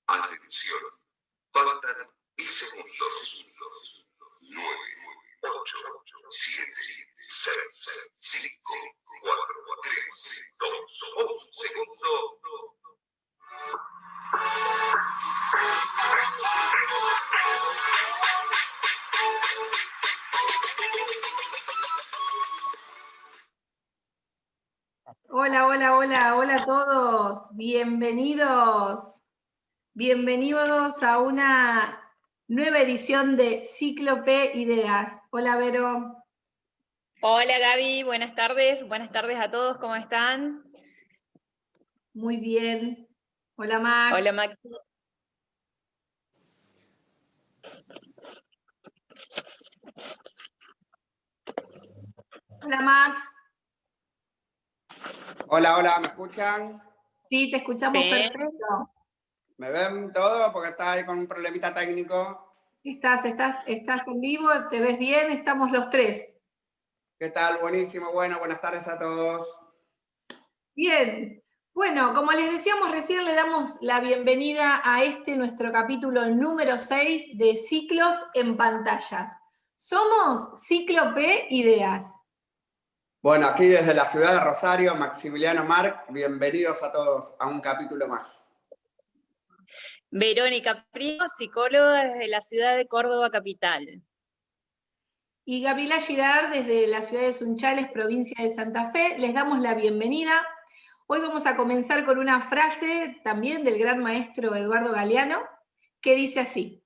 Atención, faltan 10 segundos. 9, 8, 7, 6, 5, 4, 3, 2, 1 segundo. Hola, hola, hola, hola a todos. Bienvenidos. Bienvenidos a una nueva edición de Cíclope Ideas. Hola, Vero. Hola, Gaby. Buenas tardes a todos. ¿Cómo están? Muy bien. Hola, Max. Hola, Max. Hola, Max. Hola, hola, ¿me escuchan? Sí, te escuchamos Sí. perfecto. ¿Me ven todo? Porque está ahí con un problemita técnico. Estás en vivo, te ves bien, estamos los tres. ¿Qué tal? Buenísimo, bueno, buenas tardes a todos. Bien. Bueno, como les decíamos recién, le damos la bienvenida a nuestro capítulo número 6 de Ciclos en Pantallas. Somos Cíclope Ideas. Bueno, aquí desde la ciudad de Rosario, Maximiliano Marc, bienvenidos a todos a un capítulo más. Verónica Primo, psicóloga desde la ciudad de Córdoba capital. Y Gabriela Girard, desde la ciudad de Sunchales, provincia de Santa Fe, les damos la bienvenida. Hoy vamos a comenzar con una frase también del gran maestro Eduardo Galeano, que dice así: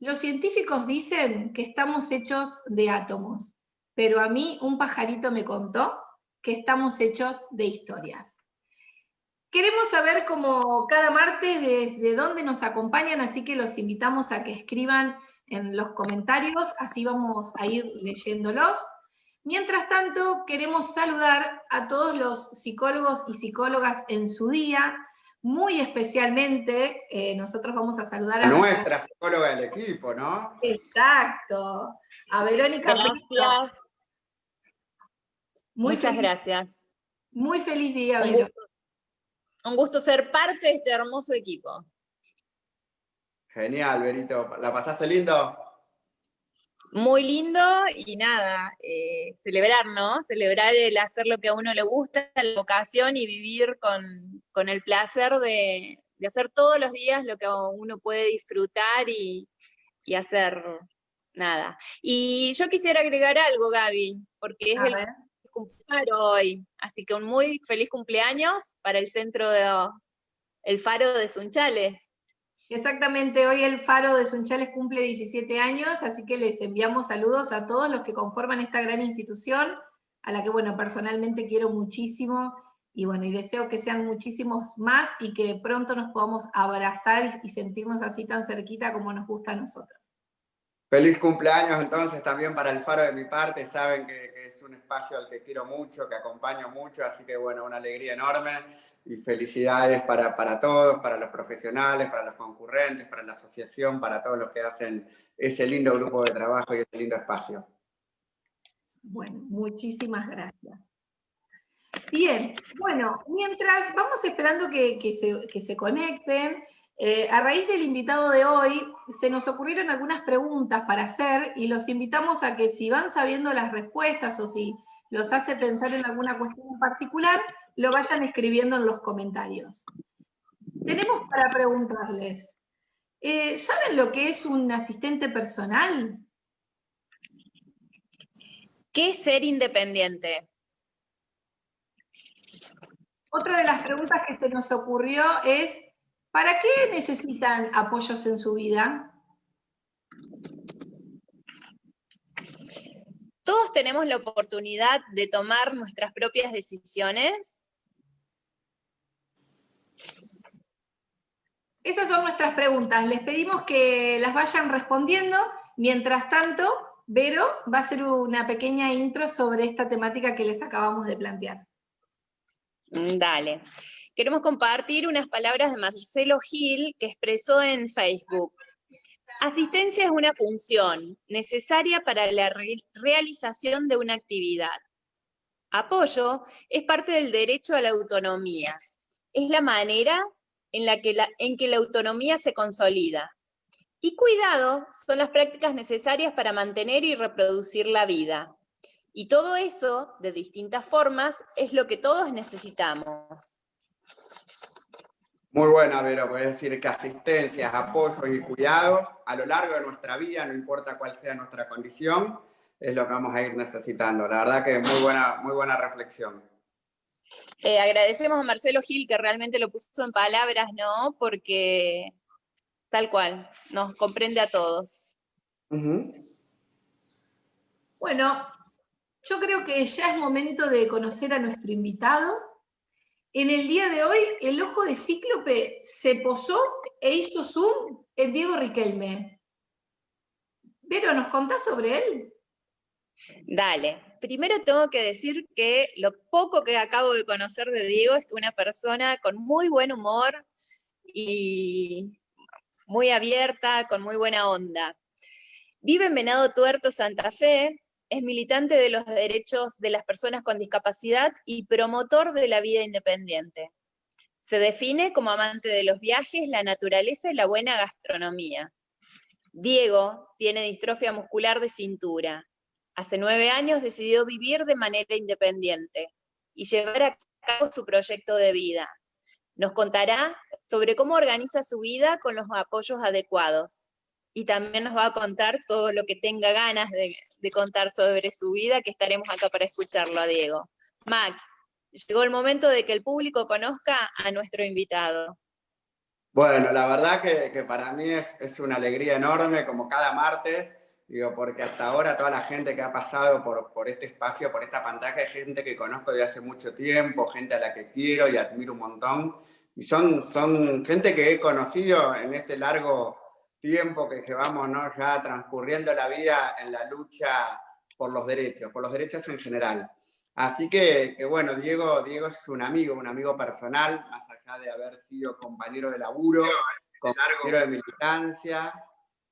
los científicos dicen que estamos hechos de átomos, pero a mí un pajarito me contó que estamos hechos de historias. Queremos saber, como cada martes, desde dónde nos acompañan, así que los invitamos a que escriban en los comentarios, así vamos a ir leyéndolos. Mientras tanto, queremos saludar a todos los psicólogos y psicólogas en su día. Muy especialmente, nosotros vamos a saludar a nuestra psicóloga del equipo, ¿no? Exacto, a Verónica Prieto. Gracias. Muchas gracias. Muy feliz día, Vero. Un gusto ser parte de este hermoso equipo. Genial, Verito. ¿La pasaste lindo? Muy lindo y nada, celebrar, ¿no? Celebrar el hacer lo que a uno le gusta, la vocación y vivir con el placer de hacer todos los días lo que uno puede disfrutar y y hacer nada. Y yo quisiera agregar algo, Gaby, porque es A el ver. cumpleaños hoy, así que un muy feliz cumpleaños para el centro el Faro de Sunchales. Exactamente, hoy el Faro de Sunchales cumple 17 años, así que les enviamos saludos a todos los que conforman esta gran institución, a la que, bueno, personalmente quiero muchísimo, y bueno, y deseo que sean muchísimos más y que pronto nos podamos abrazar y sentirnos así tan cerquita como nos gusta a nosotros. Feliz cumpleaños entonces también para el Faro de mi parte, saben que es un espacio al que quiero mucho, que acompaño mucho, así que bueno, una alegría enorme y felicidades para todos, para los profesionales, para los concurrentes, para la asociación, para todos los que hacen ese lindo grupo de trabajo y ese lindo espacio. Bueno, muchísimas gracias. Bien, bueno, mientras vamos esperando que se conecten, a raíz del invitado de hoy, se nos ocurrieron algunas preguntas para hacer y los invitamos a que si van sabiendo las respuestas o si los hace pensar en alguna cuestión en particular, lo vayan escribiendo en los comentarios. Tenemos para preguntarles, ¿saben lo que es un asistente personal? ¿Qué es ser independiente? Otra de las preguntas que se nos ocurrió es, ¿para qué necesitan apoyos en su vida? ¿Todos tenemos la oportunidad de tomar nuestras propias decisiones? Esas son nuestras preguntas. Les pedimos que las vayan respondiendo. Mientras tanto, Vero va a hacer una pequeña intro sobre esta temática que les acabamos de plantear. Dale. Queremos compartir unas palabras de Marcelo Gil que expresó en Facebook. Asistencia es una función necesaria para la realización de una actividad. Apoyo es parte del derecho a la autonomía. Es la manera en que la autonomía se consolida. Y cuidado son las prácticas necesarias para mantener y reproducir la vida. Y todo eso, de distintas formas, es lo que todos necesitamos. Muy buena, Vero, es decir, que asistencias, apoyos y cuidados a lo largo de nuestra vida, no importa cuál sea nuestra condición, es lo que vamos a ir necesitando. La verdad que muy buena reflexión. Agradecemos a Marcelo Gil que realmente lo puso en palabras, ¿no? Porque tal cual, nos comprende a todos. Bueno, yo creo que ya es momento de conocer a nuestro invitado. En el día de hoy, el ojo de Cíclope se posó e hizo zoom en Diego Riquelme. Vero, ¿nos contás sobre él? Dale. Primero tengo que decir que lo poco que acabo de conocer de Diego es que una persona con muy buen humor y muy abierta, con muy buena onda. Vive en Venado Tuerto, Santa Fe, es militante de los derechos de las personas con discapacidad y promotor de la vida independiente. Se define como amante de los viajes, la naturaleza y la buena gastronomía. Diego tiene distrofia muscular de cintura. Hace 9 años decidió vivir de manera independiente y llevar a cabo su proyecto de vida. Nos contará sobre cómo organiza su vida con los apoyos adecuados. Y también nos va a contar todo lo que tenga ganas de contar sobre su vida, que estaremos acá para escucharlo a Diego. Max, llegó el momento de que el público conozca a nuestro invitado. Bueno, la verdad que para mí es una alegría enorme, como cada martes, digo, porque hasta ahora toda la gente que ha pasado por este espacio, por esta pantalla, es gente que conozco de hace mucho tiempo, gente a la que quiero y admiro un montón, y son gente que he conocido en este largo tiempo que llevamos, ¿no? Ya transcurriendo la vida en la lucha por los derechos en general. Así que bueno, Diego es un amigo personal, más allá de haber sido compañero de laburo, compañero de militancia,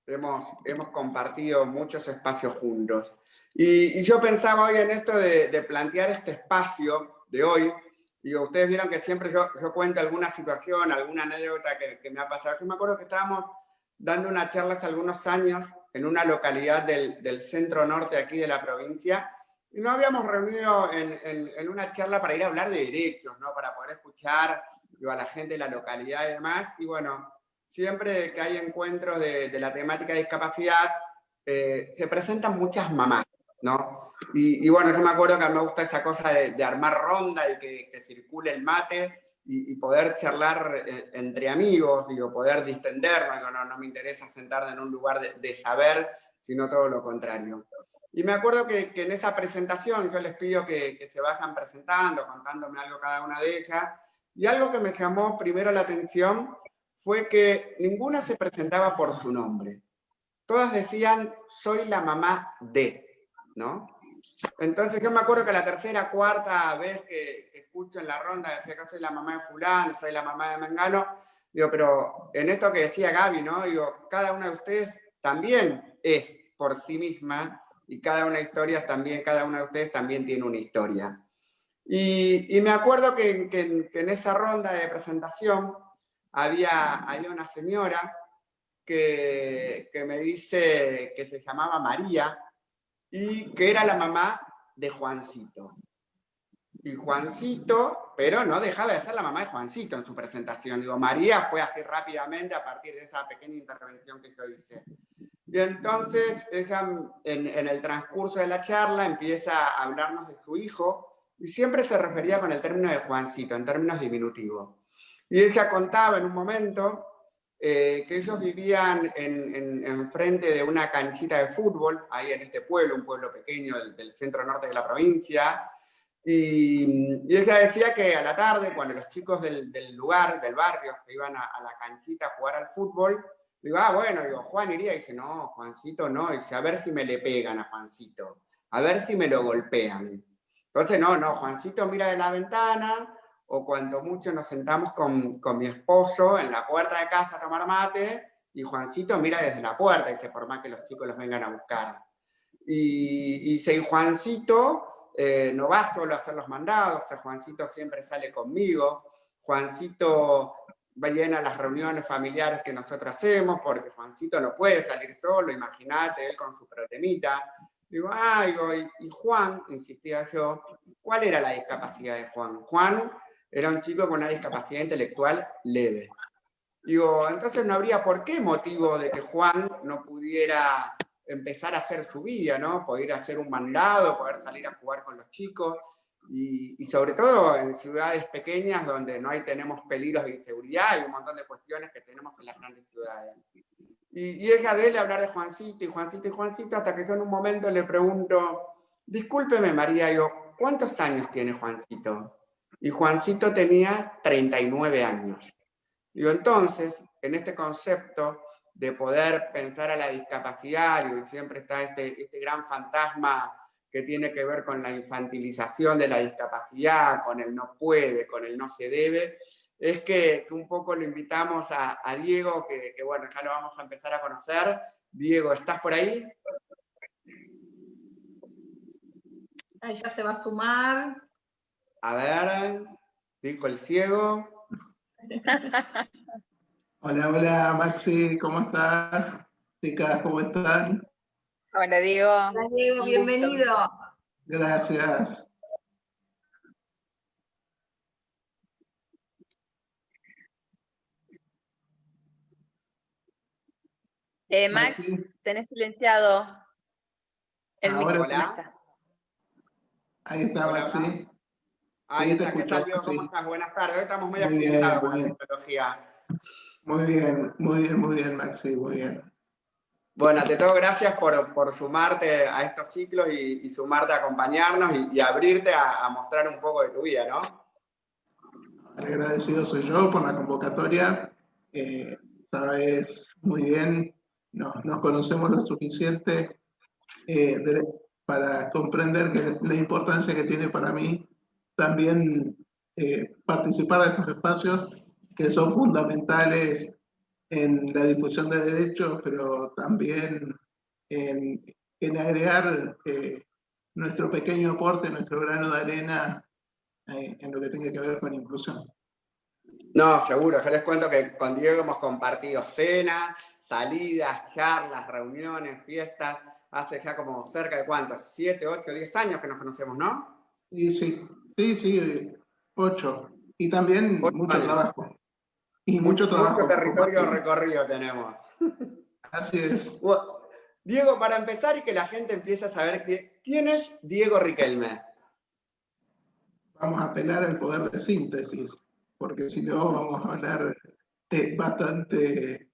hemos compartido muchos espacios juntos. Y yo pensaba hoy en esto de plantear este espacio de hoy. Digo, ustedes vieron que siempre yo cuento alguna situación, alguna anécdota que me ha pasado. Yo me acuerdo que estábamos dando una charla hace algunos años en una localidad del centro norte aquí de la provincia, y nos habíamos reunido en una charla para ir a hablar de derechos, ¿no? Para poder escuchar a la gente de la localidad y demás. Y bueno, siempre que hay encuentros de la temática de discapacidad, se presentan muchas mamás, ¿no? Y bueno, yo me acuerdo que a mí me gusta esa cosa de armar ronda y que circule el mate y poder charlar entre amigos, digo, poder distendernos, digo, no me interesa sentarme en un lugar de saber, sino todo lo contrario. Y me acuerdo que en esa presentación yo les pido que se vayan presentando, contándome algo cada una de ellas, y algo que me llamó primero la atención fue que ninguna se presentaba por su nombre. Todas decían, soy la mamá de, ¿no? Entonces yo me acuerdo que la tercera, cuarta vez que escucho en la ronda decía que soy la mamá de fulano, soy la mamá de Mengano, digo, pero en esto que decía Gaby, ¿no? Digo, cada una de ustedes también es por sí misma y cada una de ustedes también tiene una historia. Y me acuerdo que en esa ronda de presentación había una señora que me dice que se llamaba María y que era la mamá de Juancito. Y Juancito, pero no dejaba de ser la mamá de Juancito en su presentación. Digo, María fue así rápidamente a partir de esa pequeña intervención que yo hice. Y entonces ella en el transcurso de la charla empieza a hablarnos de su hijo y siempre se refería con el término de Juancito, en términos diminutivos. Y ella contaba en un momento que ellos vivían en frente de una canchita de fútbol, ahí en este pueblo, un pueblo pequeño del centro norte de la provincia, y ella decía que a la tarde, cuando los chicos del lugar, del barrio, se iban a la canchita a jugar al fútbol, digo, bueno, Juan iría, y dice, no, Juancito no, y dice, a ver si me le pegan a Juancito, a ver si me lo golpean. Entonces, no, Juancito mira de la ventana, o cuando mucho nos sentamos con mi esposo en la puerta de casa a tomar mate, y Juancito mira desde la puerta, y dice, por más que los chicos los vengan a buscar. Y si Juancito no va solo a hacer los mandados, o sea, Juancito siempre sale conmigo, Juancito viene a las reuniones familiares que nosotros hacemos, porque Juancito no puede salir solo, imagínate, él con su problemita. Digo, y Juan, insistía yo, ¿cuál era la discapacidad de Juan? Juan era un chico con una discapacidad intelectual leve. Digo, entonces no habría por qué motivo de que Juan no pudiera empezar a hacer su vida, ¿no? Poder hacer un mandado, poder salir a jugar con los chicos, y sobre todo en ciudades pequeñas donde tenemos peligros de inseguridad y un montón de cuestiones que tenemos en las grandes ciudades. Y ella de él hablar de Juancito y Juancito y Juancito, hasta que yo en un momento le pregunto, discúlpeme María, yo, ¿cuántos años tiene Juancito? Y Juancito tenía 39 años. Digo, entonces, en este concepto de poder pensar a la discapacidad, y siempre está este gran fantasma que tiene que ver con la infantilización de la discapacidad, con el no puede, con el no se debe, es que un poco lo invitamos a Diego, que bueno, ya lo vamos a empezar a conocer. Diego, ¿estás por ahí? Ahí ya se va a sumar. A ver, dijo el ciego. Hola Maxi, ¿cómo estás? Chicas, ¿cómo están? Hola Diego. Hola Diego, bienvenido. Gracias. Max, tenés silenciado el micrófono. Hola. Ahí está, Hola, Maxi. hola. Ahí está, ¿qué tal, Diego? ¿Cómo estás? Buenas tardes. Hoy estamos muy accidentados con la tecnología. Muy bien, Maxi, muy bien. Bueno, ante todo, gracias por sumarte a estos ciclos y sumarte a acompañarnos y abrirte a mostrar un poco de tu vida, ¿no? Agradecido soy yo por la convocatoria. Sabes muy bien, nos conocemos lo suficiente para comprender que la importancia que tiene para mí también participar de estos espacios que son fundamentales en la difusión de derechos, pero también en agregar nuestro pequeño aporte, nuestro grano de arena en lo que tenga que ver con inclusión. No, seguro. Yo les cuento que con Diego hemos compartido cenas, salidas, charlas, reuniones, fiestas. Hace ya como cerca de ¿cuántos? 7, 8, 10 años que nos conocemos, ¿no? Sí, 8. Y también mucho trabajo. y mucho trabajo. Mucho territorio recorrido tenemos. Así es. Bueno, Diego, para empezar y que la gente empiece a saber quién es Diego Riquelme. Vamos a apelar al poder de síntesis, porque si no vamos a hablar bastante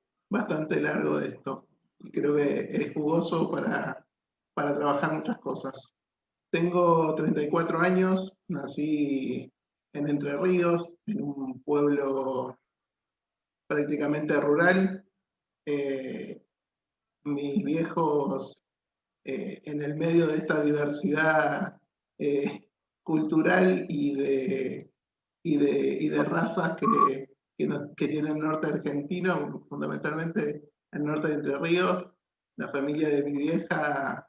largo de esto. Y creo que es jugoso para trabajar muchas cosas. Tengo 34 años, nací en Entre Ríos, en un pueblo prácticamente rural. Mis viejos, en el medio de esta diversidad cultural y de razas que tiene el norte argentino, fundamentalmente el norte de Entre Ríos, la familia de mi vieja,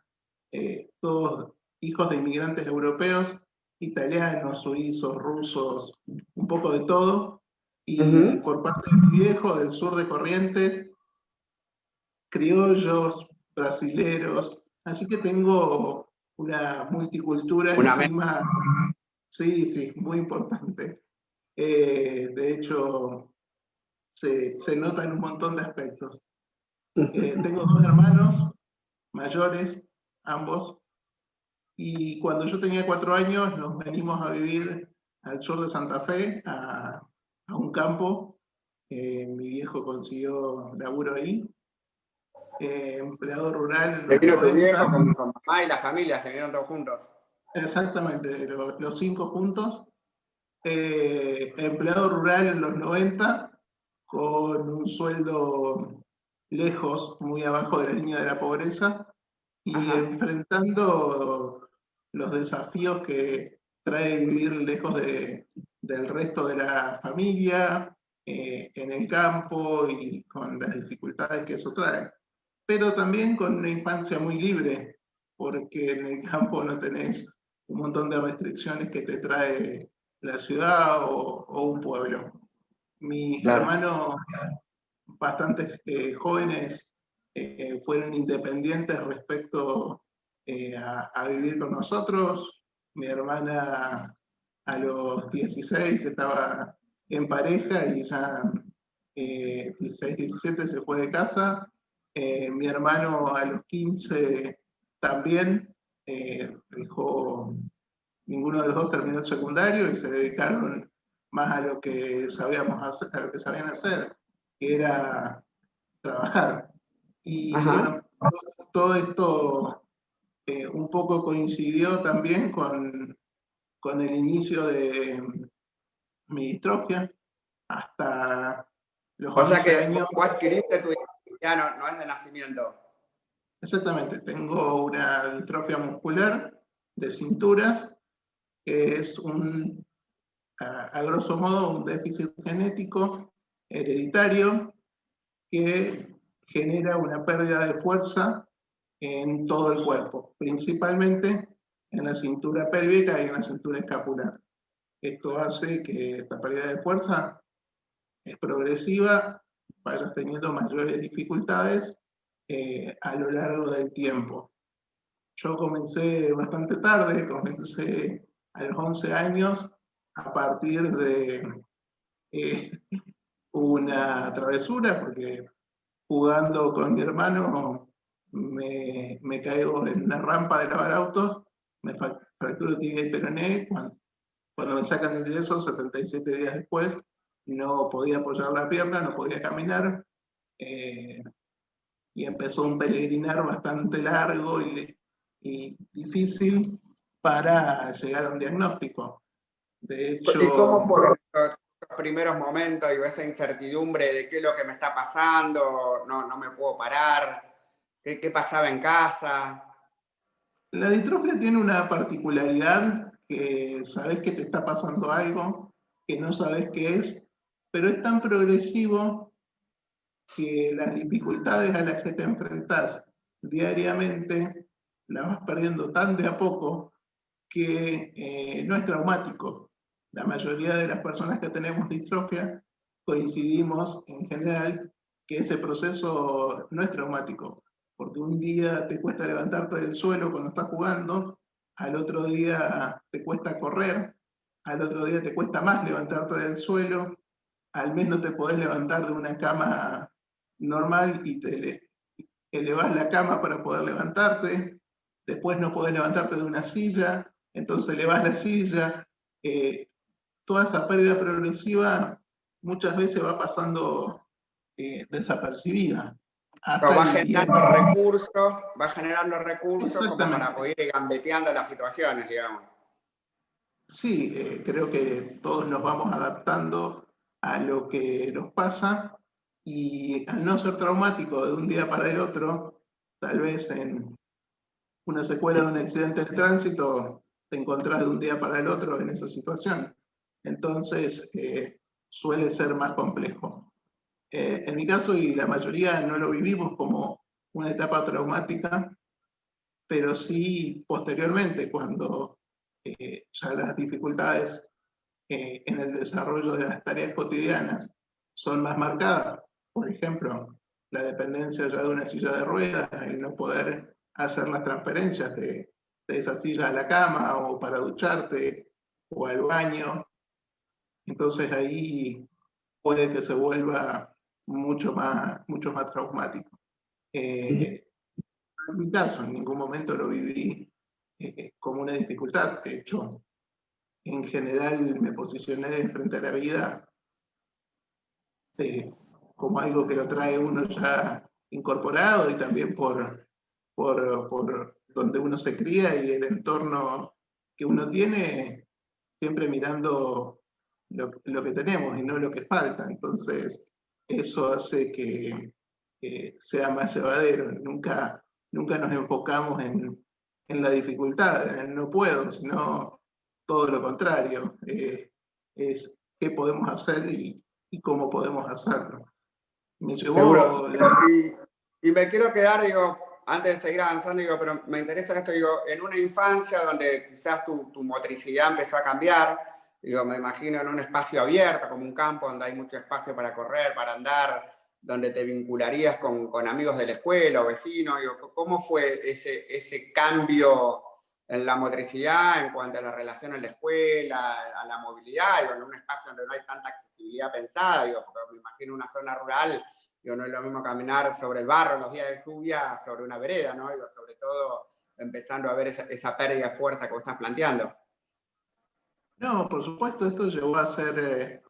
todos hijos de inmigrantes europeos, italianos, suizos, rusos, un poco de todo, y por parte de mi viejo, del sur de Corrientes, criollos, brasileros, así que tengo una multicultura encima. Sí, muy importante. De hecho, se nota en un montón de aspectos. Tengo 2 hermanos mayores, ambos, y cuando yo tenía 4 años nos venimos a vivir al sur de Santa Fe, a un campo. Mi viejo consiguió laburo ahí. Empleado rural. ¿Te vino tu viejo con mamá y la familia? ¿Se vinieron todos juntos? Exactamente, los 5 juntos. Empleado rural en los 90, con un sueldo lejos, muy abajo de la línea de la pobreza, y enfrentando los desafíos que trae vivir lejos del resto de la familia, en el campo y con las dificultades que eso trae. Pero también con una infancia muy libre, porque en el campo no tenés un montón de restricciones que te trae la ciudad o un pueblo. Mis hermanos, bastante jóvenes, fueron independientes respecto a vivir con nosotros. Mi hermana a los 16 estaba en pareja y ya 16, 17 se fue de casa. Mi hermano a los 15 también dejó. Ninguno de los dos terminó el secundario y se dedicaron más a lo que sabían hacer, que era trabajar. Y bueno, todo esto un poco coincidió también con el inicio de mi distrofia, hasta los 11 años. Vos adquiriste tu identidad, no es de nacimiento. Exactamente, tengo una distrofia muscular de cinturas, que es a grosso modo un déficit genético hereditario que genera una pérdida de fuerza en todo el cuerpo, principalmente en la cintura pélvica y en la cintura escapular. Esto hace que esta pérdida de fuerza es progresiva, vayas teniendo mayores dificultades a lo largo del tiempo. Yo comencé bastante tarde, comencé a los 11 años, a partir de una travesura, porque jugando con mi hermano me caigo en una rampa de lavar autos, me fracturo tibia y peroné. Cuando me sacan del yeso, 77 días después, no podía apoyar la pierna, no podía caminar, y empezó un peregrinar bastante largo y difícil para llegar a un diagnóstico. De hecho, ¿y cómo fueron los primeros momentos y esa incertidumbre de qué es lo que me está pasando, no me puedo parar, qué pasaba en casa? La distrofia tiene una particularidad, que sabes que te está pasando algo, que no sabes qué es, pero es tan progresivo que las dificultades a las que te enfrentas diariamente las vas perdiendo tan de a poco que no es traumático. La mayoría de las personas que tenemos distrofia coincidimos en general que ese proceso no es traumático, porque un día te cuesta levantarte del suelo cuando estás jugando, al otro día te cuesta correr, al otro día te cuesta más levantarte del suelo, al mes no te podés levantar de una cama normal y te elevás la cama para poder levantarte, después no podés levantarte de una silla, entonces elevás la silla. Toda esa pérdida progresiva muchas veces va pasando desapercibida. Pero Hasta el día va generando recursos como para Exactamente. poder ir gambeteando las situaciones, digamos. Sí, creo que todos nos vamos adaptando a lo que nos pasa y al no ser traumático de un día para el otro, tal vez en una secuela de un accidente de tránsito te encontrás de un día para el otro en esa situación. Entonces, suele ser más complejo. En mi caso y la mayoría no lo vivimos como una etapa traumática, pero sí posteriormente, cuando ya las dificultades en el desarrollo de las tareas cotidianas son más marcadas. Por ejemplo, la dependencia ya de una silla de ruedas, el no poder hacer las transferencias de esa silla a la cama o para ducharte o al baño. Entonces ahí puede que se vuelva mucho más traumático. En mi caso, en ningún momento lo viví como una dificultad. De hecho, en general me posicioné frente a la vida como algo que lo trae uno ya incorporado y también por donde uno se cría y el entorno que uno tiene, siempre mirando lo que tenemos y no lo que falta. Entonces, eso hace que sea más llevadero. Nunca nos enfocamos en la dificultad, en el no puedo, sino todo lo contrario. Es qué podemos hacer y cómo podemos hacerlo. Me Seguro. llevó Y me quiero quedar, digo, antes de seguir avanzando, digo, pero me interesa esto, digo, en una infancia donde quizás tu motricidad empezó a cambiar, digo, me imagino en un espacio abierto, como un campo donde hay mucho espacio para correr, para andar, donde te vincularías con amigos de la escuela o vecinos, digo, ¿cómo fue ese cambio en la motricidad en cuanto a la relación en la escuela, a la movilidad, digo, en un espacio donde no hay tanta accesibilidad pensada, digo, porque me imagino una zona rural? Digo, no es lo mismo caminar sobre el barro en los días de lluvia, sobre una vereda, ¿no? Digo, sobre todo empezando a ver esa pérdida de fuerza que vos estás planteando. No, por supuesto, esto llevó a hacer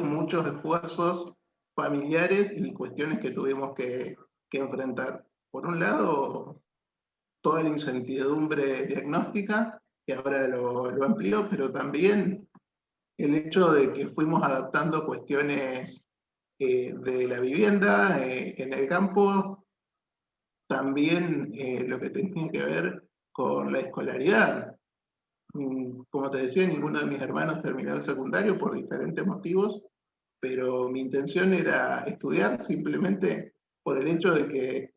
muchos esfuerzos familiares y cuestiones que tuvimos que enfrentar. Por un lado, toda la incertidumbre diagnóstica, que ahora lo amplió, pero también el hecho de que fuimos adaptando cuestiones de la vivienda en el campo, también lo que tenía que ver con la escolaridad. Como te decía, ninguno de mis hermanos terminó el secundario por diferentes motivos, pero mi intención era estudiar simplemente por el hecho de que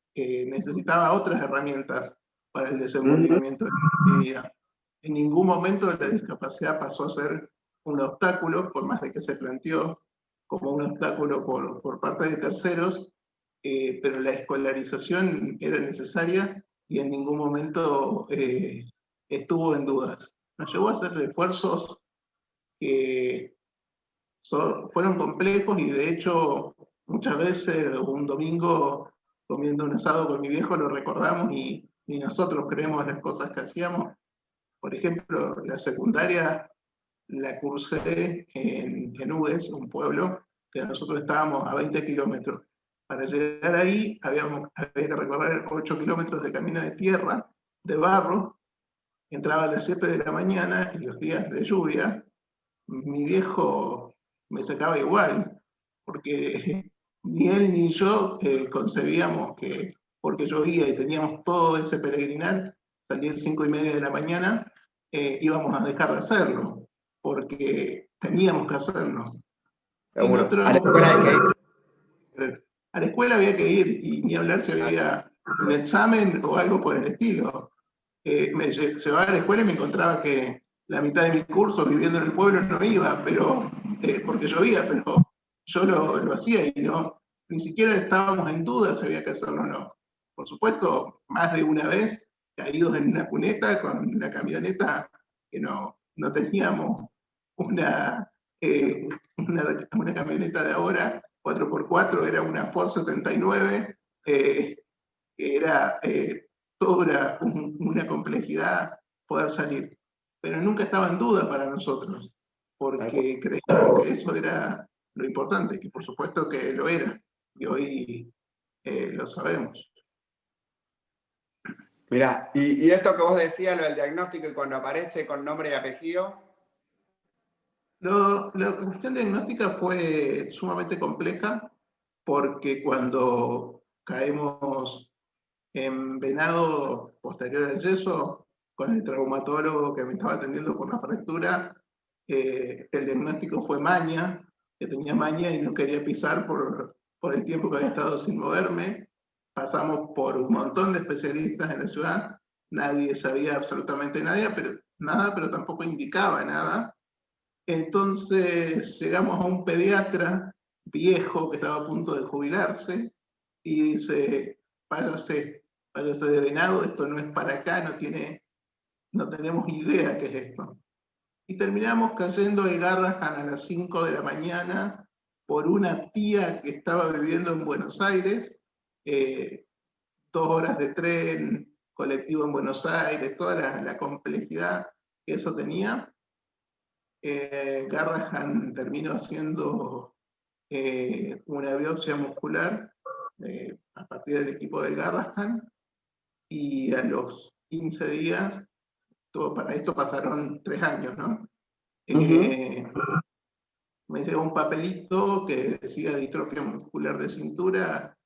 necesitaba otras herramientas para el desenvolvimiento de mi vida. En ningún momento la discapacidad pasó a ser un obstáculo, por más de que se planteó como un obstáculo por parte de terceros, pero la escolarización era necesaria y en ningún momento estuvo en dudas. Nos llevó a hacer esfuerzos que fueron complejos y de hecho muchas veces un domingo comiendo un asado con mi viejo lo recordamos y nosotros creemos las cosas que hacíamos. Por ejemplo, la secundaria la cursé en Udes, un pueblo que nosotros estábamos a 20 kilómetros. Para llegar ahí había que recorrer 8 kilómetros de camino de tierra, de barro. Entraba a las 7 de la mañana y los días de lluvia mi viejo me sacaba igual, porque ni él ni yo concebíamos que porque llovía y teníamos todo ese peregrinar, salir 5:30 de la mañana, íbamos a dejar de hacerlo, porque teníamos que hacerlo. Seguro. A la escuela hay que ir. A la escuela había que ir, y ni hablar si había un examen o algo por el estilo. Me llevaba a la escuela y me encontraba que la mitad de mi curso viviendo en el pueblo no iba, pero porque llovía, pero yo lo hacía y no, ni siquiera estábamos en duda si había que hacerlo o no. Por supuesto, más de una vez caídos en una cuneta con la camioneta que no teníamos una una camioneta de ahora, 4x4, era una Ford 79, era toda una complejidad poder salir. Pero nunca estaba en duda para nosotros, porque creíamos que eso era lo importante, que por supuesto que lo era, y hoy lo sabemos. Mirá, y esto que vos decías, lo del diagnóstico y cuando aparece con nombre y apellido. La cuestión diagnóstica fue sumamente compleja porque cuando caemos en venado posterior al yeso, con el traumatólogo que me estaba atendiendo por la fractura, el diagnóstico fue maña, que tenía maña y no quería pisar por el tiempo que había estado sin moverme. Pasamos por un montón de especialistas en la ciudad, nadie sabía absolutamente nada, pero tampoco indicaba nada. Entonces llegamos a un pediatra viejo que estaba a punto de jubilarse y dice, váyase de venado, esto no es para acá, no tenemos idea qué es esto. Y terminamos cayendo de Garrahan a las 5 de la mañana por una tía que estaba viviendo en Buenos Aires, 2 horas de tren, colectivo en Buenos Aires, toda la complejidad que eso tenía. Garrahan terminó haciendo una biopsia muscular a partir del equipo de Garrahan y a los 15 días, para esto pasaron 3 años, ¿no? Me llegó un papelito que decía distrofia muscular de cintura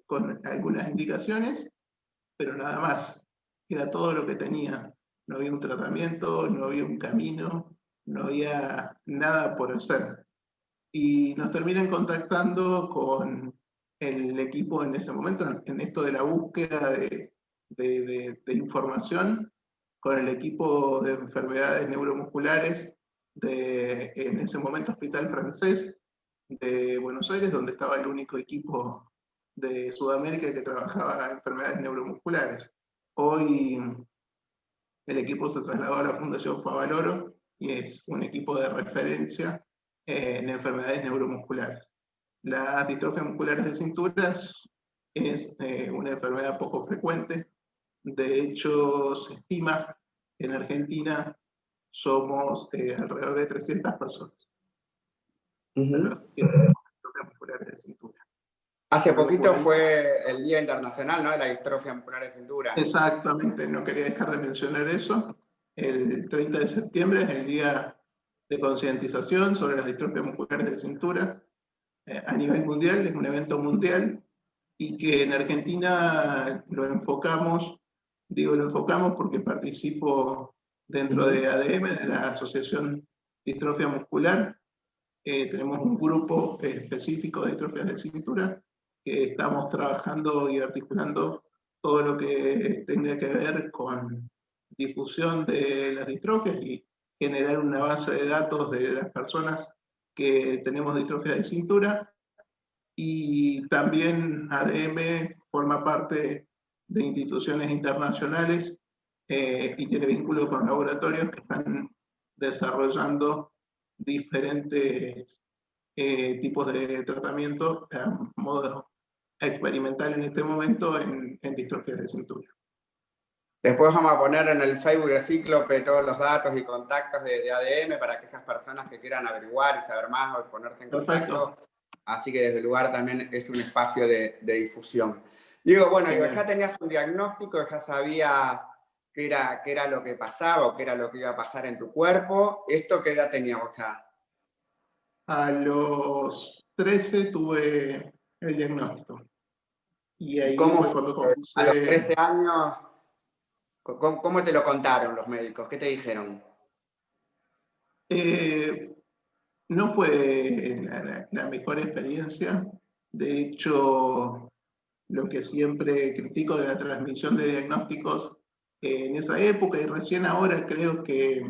con algunas indicaciones, pero nada más. Era todo lo que tenía. No había un tratamiento, no había un camino, no había nada por hacer. Y nos terminan contactando con el equipo en ese momento, en esto de la búsqueda de información, con el equipo de enfermedades neuromusculares en ese momento Hospital Francés de Buenos Aires, donde estaba el único equipo de Sudamérica que trabajaba en enfermedades neuromusculares. Hoy el equipo se trasladó a la Fundación Favaloro y es un equipo de referencia en enfermedades neuromusculares. Las distrofias musculares de cintura es una enfermedad poco frecuente. De hecho, se estima que en Argentina somos alrededor de 300 personas. Distrofias musculares de cintura. Hace poquito fue el Día Internacional, ¿no?, de la distrofia muscular de cintura. Exactamente, no quería dejar de mencionar eso. El 30 de septiembre es el Día de Concientización sobre las distrofias musculares de cintura a nivel mundial, es un evento mundial y que en Argentina lo enfocamos porque participo dentro de ADM, de la Asociación Distrofia Muscular. Tenemos un grupo específico de distrofias de cintura que estamos trabajando y articulando todo lo que tenga que ver con difusión de las distrofias y generar una base de datos de las personas que tenemos distrofia de cintura. Y también ADM forma parte de instituciones internacionales y tiene vínculo con laboratorios que están desarrollando diferentes tipos de tratamiento a modo experimental en este momento en distrofias de cintura. Después vamos a poner en el Facebook de Cíclope todos los datos y contactos de ADM para que esas personas que quieran averiguar y saber más o ponerse en contacto. Así que desde el lugar también es un espacio de difusión. Digo, bueno, ya tenías un diagnóstico, ya sabías qué era lo que pasaba o qué era lo que iba a pasar en tu cuerpo. ¿Esto qué edad teníamos ya? A los 13 tuve el diagnóstico. Y ahí ¿Cómo fue cuando comencé... A los 13 años, ¿cómo te lo contaron los médicos? ¿Qué te dijeron? No fue la mejor experiencia. De hecho, lo que siempre critico de la transmisión de diagnósticos, en esa época y recién ahora creo que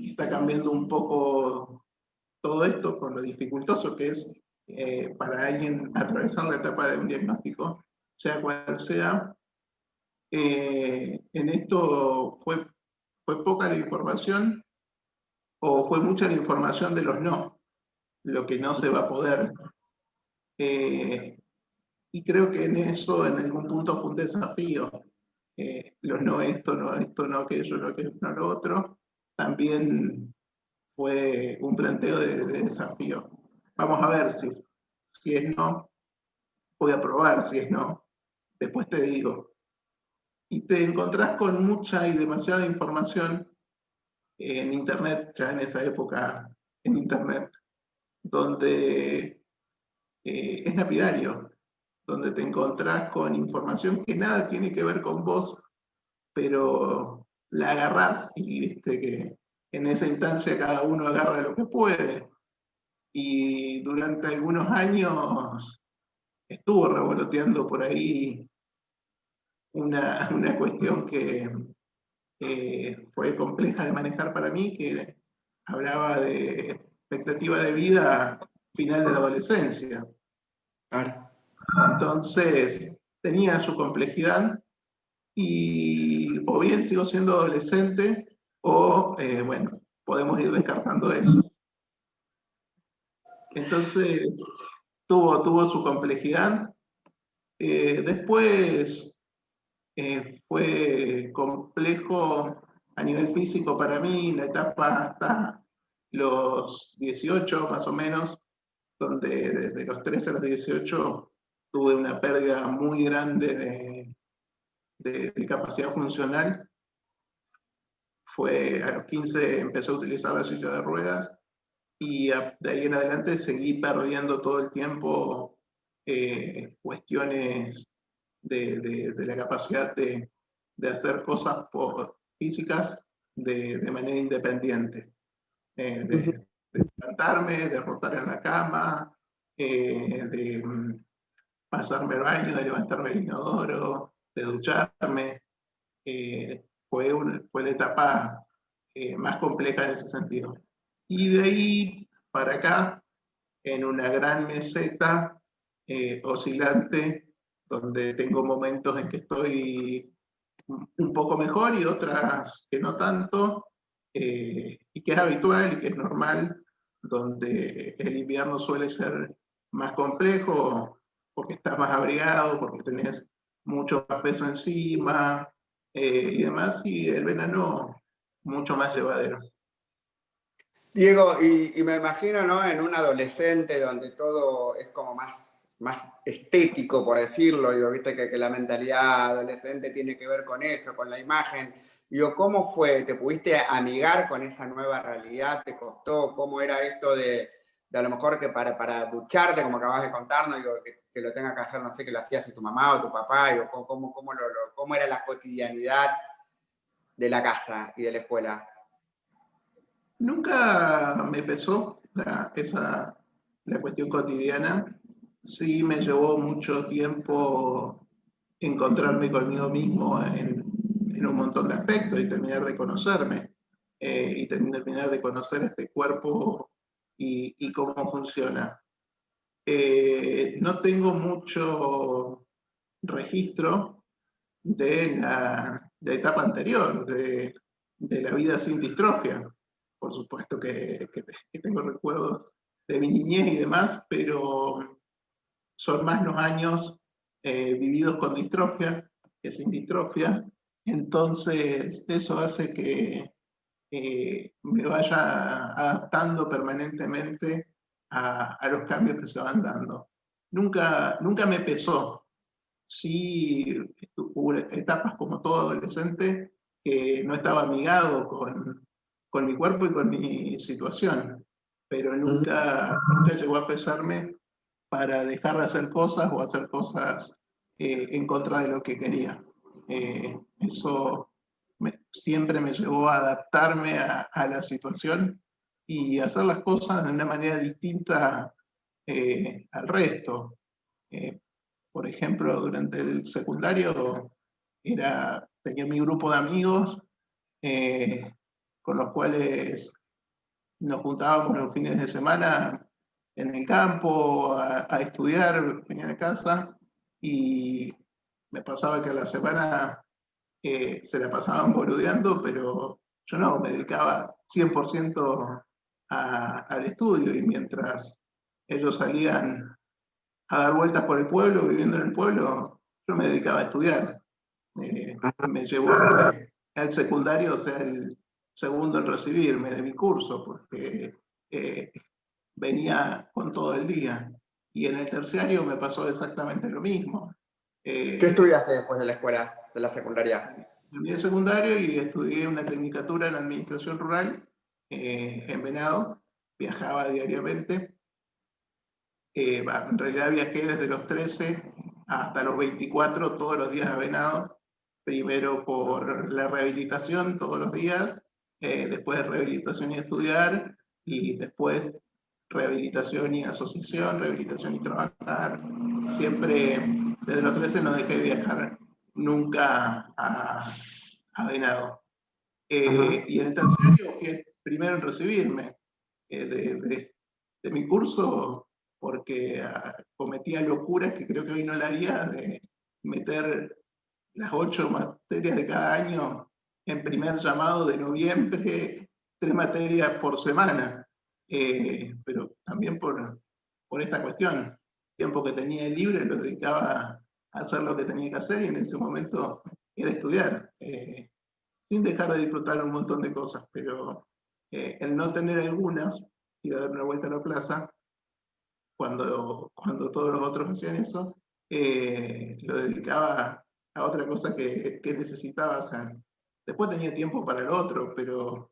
está cambiando un poco todo esto con lo dificultoso que es para alguien atravesar la etapa de un diagnóstico, sea cual sea. En esto fue poca la información o fue mucha la información de los no, lo que no se va a poder. Y creo que en eso, en algún punto, fue un desafío. Los no esto no aquello, no lo otro, también fue un planteo de desafío. Vamos a ver si es no, voy a probar si es no, después te digo. Y te encontrás con mucha y demasiada información en Internet, ya en esa época en Internet, donde es lapidario, donde te encontrás con información que nada tiene que ver con vos, pero la agarrás y viste que en esa instancia cada uno agarra lo que puede. Y durante algunos años estuvo revoloteando por ahí una cuestión que fue compleja de manejar para mí, que hablaba de expectativa de vida final de la adolescencia. Claro. Entonces, tenía su complejidad y o bien sigo siendo adolescente o, bueno, podemos ir descartando eso. Entonces, tuvo su complejidad. Después fue complejo a nivel físico para mí la etapa hasta los 18 más o menos, donde desde los 13 a los 18 tuve una pérdida muy grande de capacidad funcional. Fue a los 15 empecé a utilizar la silla de ruedas y de ahí en adelante seguí perdiendo todo el tiempo cuestiones de la capacidad de hacer cosas físicas de manera independiente. De levantarme, de rotar en la cama, de pasarme el baño, de levantarme el inodoro, de ducharme. Fue la etapa más compleja en ese sentido. Y de ahí para acá, en una gran meseta oscilante, donde tengo momentos en que estoy un poco mejor y otras que no tanto, y que es habitual y que es normal, donde el invierno suele ser más complejo porque estás más abrigado, porque tenés mucho más peso encima y demás, y el verano mucho más llevadero. Diego, y me imagino, ¿no? En un adolescente donde todo es como más estético, por decirlo, digo, viste que la mentalidad adolescente tiene que ver con eso, con la imagen. Digo, ¿cómo fue? ¿Te pudiste amigar con esa nueva realidad? ¿Te costó? ¿Cómo era esto de a lo mejor que para ducharte, como acabas de contarnos, digo, que lo tenga que hacer, no sé, que lo hacías si tu mamá o tu papá, digo, ¿cómo era la cotidianidad de la casa y de la escuela? Nunca me pesó la cuestión cotidiana. Sí me llevó mucho tiempo encontrarme conmigo mismo en un montón de aspectos y terminar de conocerme y terminar de conocer este cuerpo y cómo funciona. No tengo mucho registro de la etapa anterior, de la vida sin distrofia. Por supuesto que tengo recuerdos de mi niñez y demás, pero son más los años vividos con distrofia que sin distrofia. Entonces, eso hace que me vaya adaptando permanentemente a los cambios que se van dando. Nunca me pesó. Sí, hubo etapas como todo adolescente que no estaba amigado con mi cuerpo y con mi situación, pero nunca llegó a pesarme para dejar de hacer cosas o hacer cosas en contra de lo que quería. Eso siempre me llevó a adaptarme a la situación y hacer las cosas de una manera distinta al resto. Por ejemplo, durante el secundario tenía mi grupo de amigos con los cuales nos juntábamos los fines de semana en el campo a estudiar, venía a casa y me pasaba que a la semana se la pasaban boludeando, pero yo no me dedicaba 100% al estudio, y mientras ellos salían a dar vueltas por el pueblo, viviendo en el pueblo, yo me dedicaba a estudiar. Me llevó al secundario, o sea, el segundo en recibirme de mi curso, porque venía con todo el día. Y en el terciario me pasó exactamente lo mismo. ¿Qué estudiaste después de la escuela, de la secundaria? Terminé el secundario y estudié una tecnicatura en administración rural en Venado. Viajaba diariamente. En realidad viajé desde los 13 hasta los 24 todos los días a Venado. Primero por la rehabilitación todos los días, después de rehabilitación y estudiar, y después rehabilitación y asociación, rehabilitación y trabajar. Siempre desde los 13 no dejé de viajar nunca a Venado. Y en el terciario fui el primero en recibirme de mi curso, porque cometía locuras que creo que hoy no la haría, de meter las 8 materias de cada año en primer llamado de noviembre, 3 materias por semana. Pero también por esta cuestión. El tiempo que tenía libre lo dedicaba a hacer lo que tenía que hacer, y en ese momento era estudiar, sin dejar de disfrutar un montón de cosas, pero el no tener algunas, ir a dar una vuelta a la plaza, cuando todos los otros hacían eso, lo dedicaba a otra cosa que necesitaba hacer. Después tenía tiempo para el otro, pero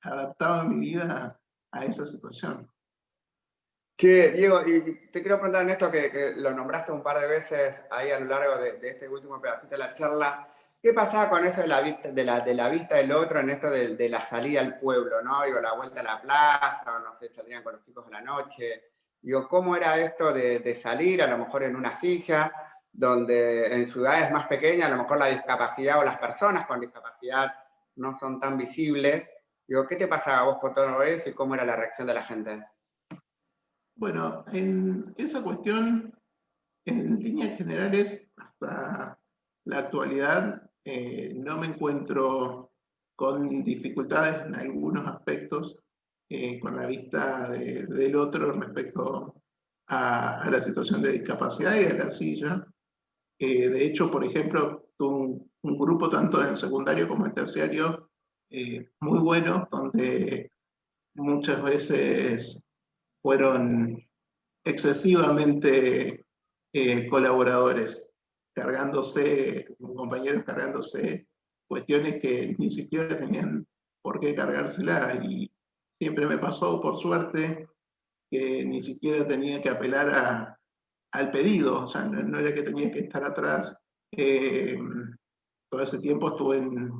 adaptaba mi vida a esa situación. Que, Diego, y te quiero preguntar en esto que lo nombraste un par de veces ahí a lo largo de este último pedacito de la charla. ¿Qué pasaba con eso de la vista del otro en esto de la salida al pueblo, ¿no? Digo, la vuelta a la plaza, o no sé, salían con los chicos a la noche. Digo, ¿cómo era esto de salir a lo mejor en una silla, donde en ciudades más pequeñas a lo mejor la discapacidad o las personas con discapacidad no son tan visibles? Digo, ¿qué te pasaba a vos con todo eso y cómo era la reacción de la gente? Bueno, en esa cuestión, en líneas generales, hasta la actualidad, no me encuentro con dificultades en algunos aspectos con la vista del otro respecto a la situación de discapacidad y a la silla. De hecho, por ejemplo, tuve un grupo tanto en el secundario como en el terciario muy bueno, donde muchas veces fueron excesivamente colaboradores, compañeros cargándose cuestiones que ni siquiera tenían por qué cargárselas, y siempre me pasó, por suerte, que ni siquiera tenía que apelar al pedido, o sea, no era que tenía que estar atrás. Todo ese tiempo estuve en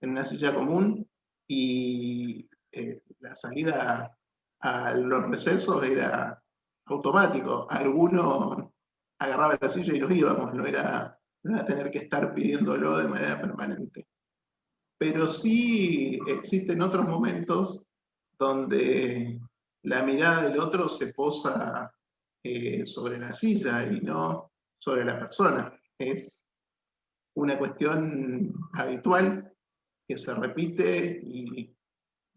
una silla común, y la salida a los recesos era automático. Alguno agarraba la silla y nos íbamos, no era tener que estar pidiéndolo de manera permanente. Pero sí existen otros momentos donde la mirada del otro se posa sobre la silla y no sobre la persona. Es una cuestión habitual que se repite, y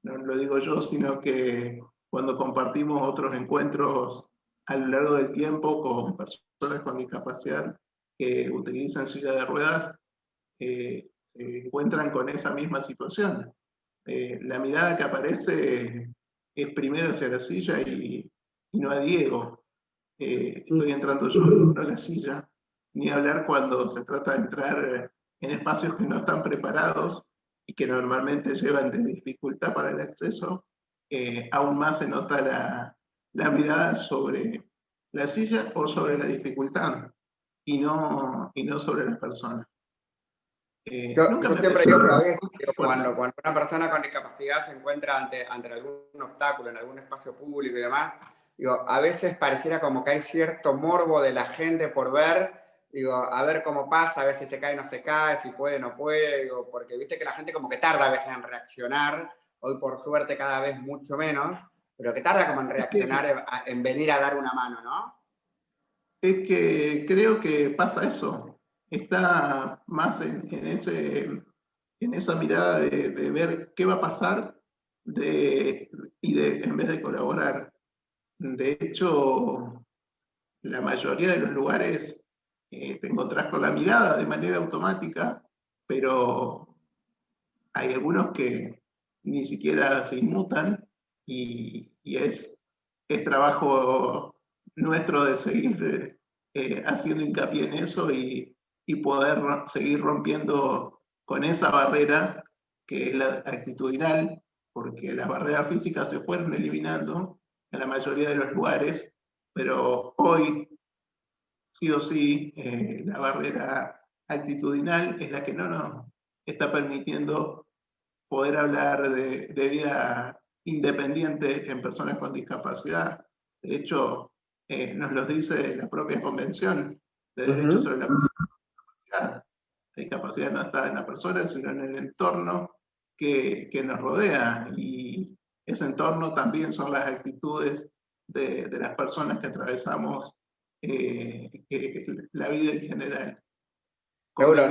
no lo digo yo, sino que cuando compartimos otros encuentros a lo largo del tiempo con personas con discapacidad que utilizan silla de ruedas, se encuentran con esa misma situación. La mirada que aparece es primero hacia la silla y no a Diego. Estoy entrando yo, no a la silla, ni hablar cuando se trata de entrar en espacios que no están preparados y que normalmente llevan de dificultad para el acceso. Aún más se nota la mirada sobre la silla o sobre la dificultad, y no sobre las personas. Yo Nunca me siempre pesó digo que a veces, fuerte. cuando una persona con discapacidad se encuentra ante algún obstáculo en algún espacio público y demás, digo, a veces pareciera como que hay cierto morbo de la gente por ver, digo, a ver cómo pasa, a ver si se cae o no se cae, si puede o no puede, digo, porque viste que la gente como que tarda a veces en reaccionar, hoy por suerte cada vez mucho menos, pero que tarda como en reaccionar, en venir a dar una mano, ¿no? Es que creo que pasa eso. Está más en en esa mirada de ver qué va a pasar en vez de colaborar. De hecho, la mayoría de los lugares te encontrás con la mirada de manera automática, pero hay algunos que ni siquiera se inmutan y es trabajo nuestro de seguir haciendo hincapié en eso y poder seguir rompiendo con esa barrera que es la actitudinal, porque las barreras físicas se fueron eliminando en la mayoría de los lugares, pero hoy sí o sí la barrera actitudinal es la que no nos está permitiendo poder hablar de vida independiente en personas con discapacidad. De hecho, nos lo dice la propia Convención de Derechos sobre la Persona con Discapacidad. La discapacidad no está en la persona, sino en el entorno que nos rodea. Y ese entorno también son las actitudes de las personas que atravesamos la vida en general. Seguro,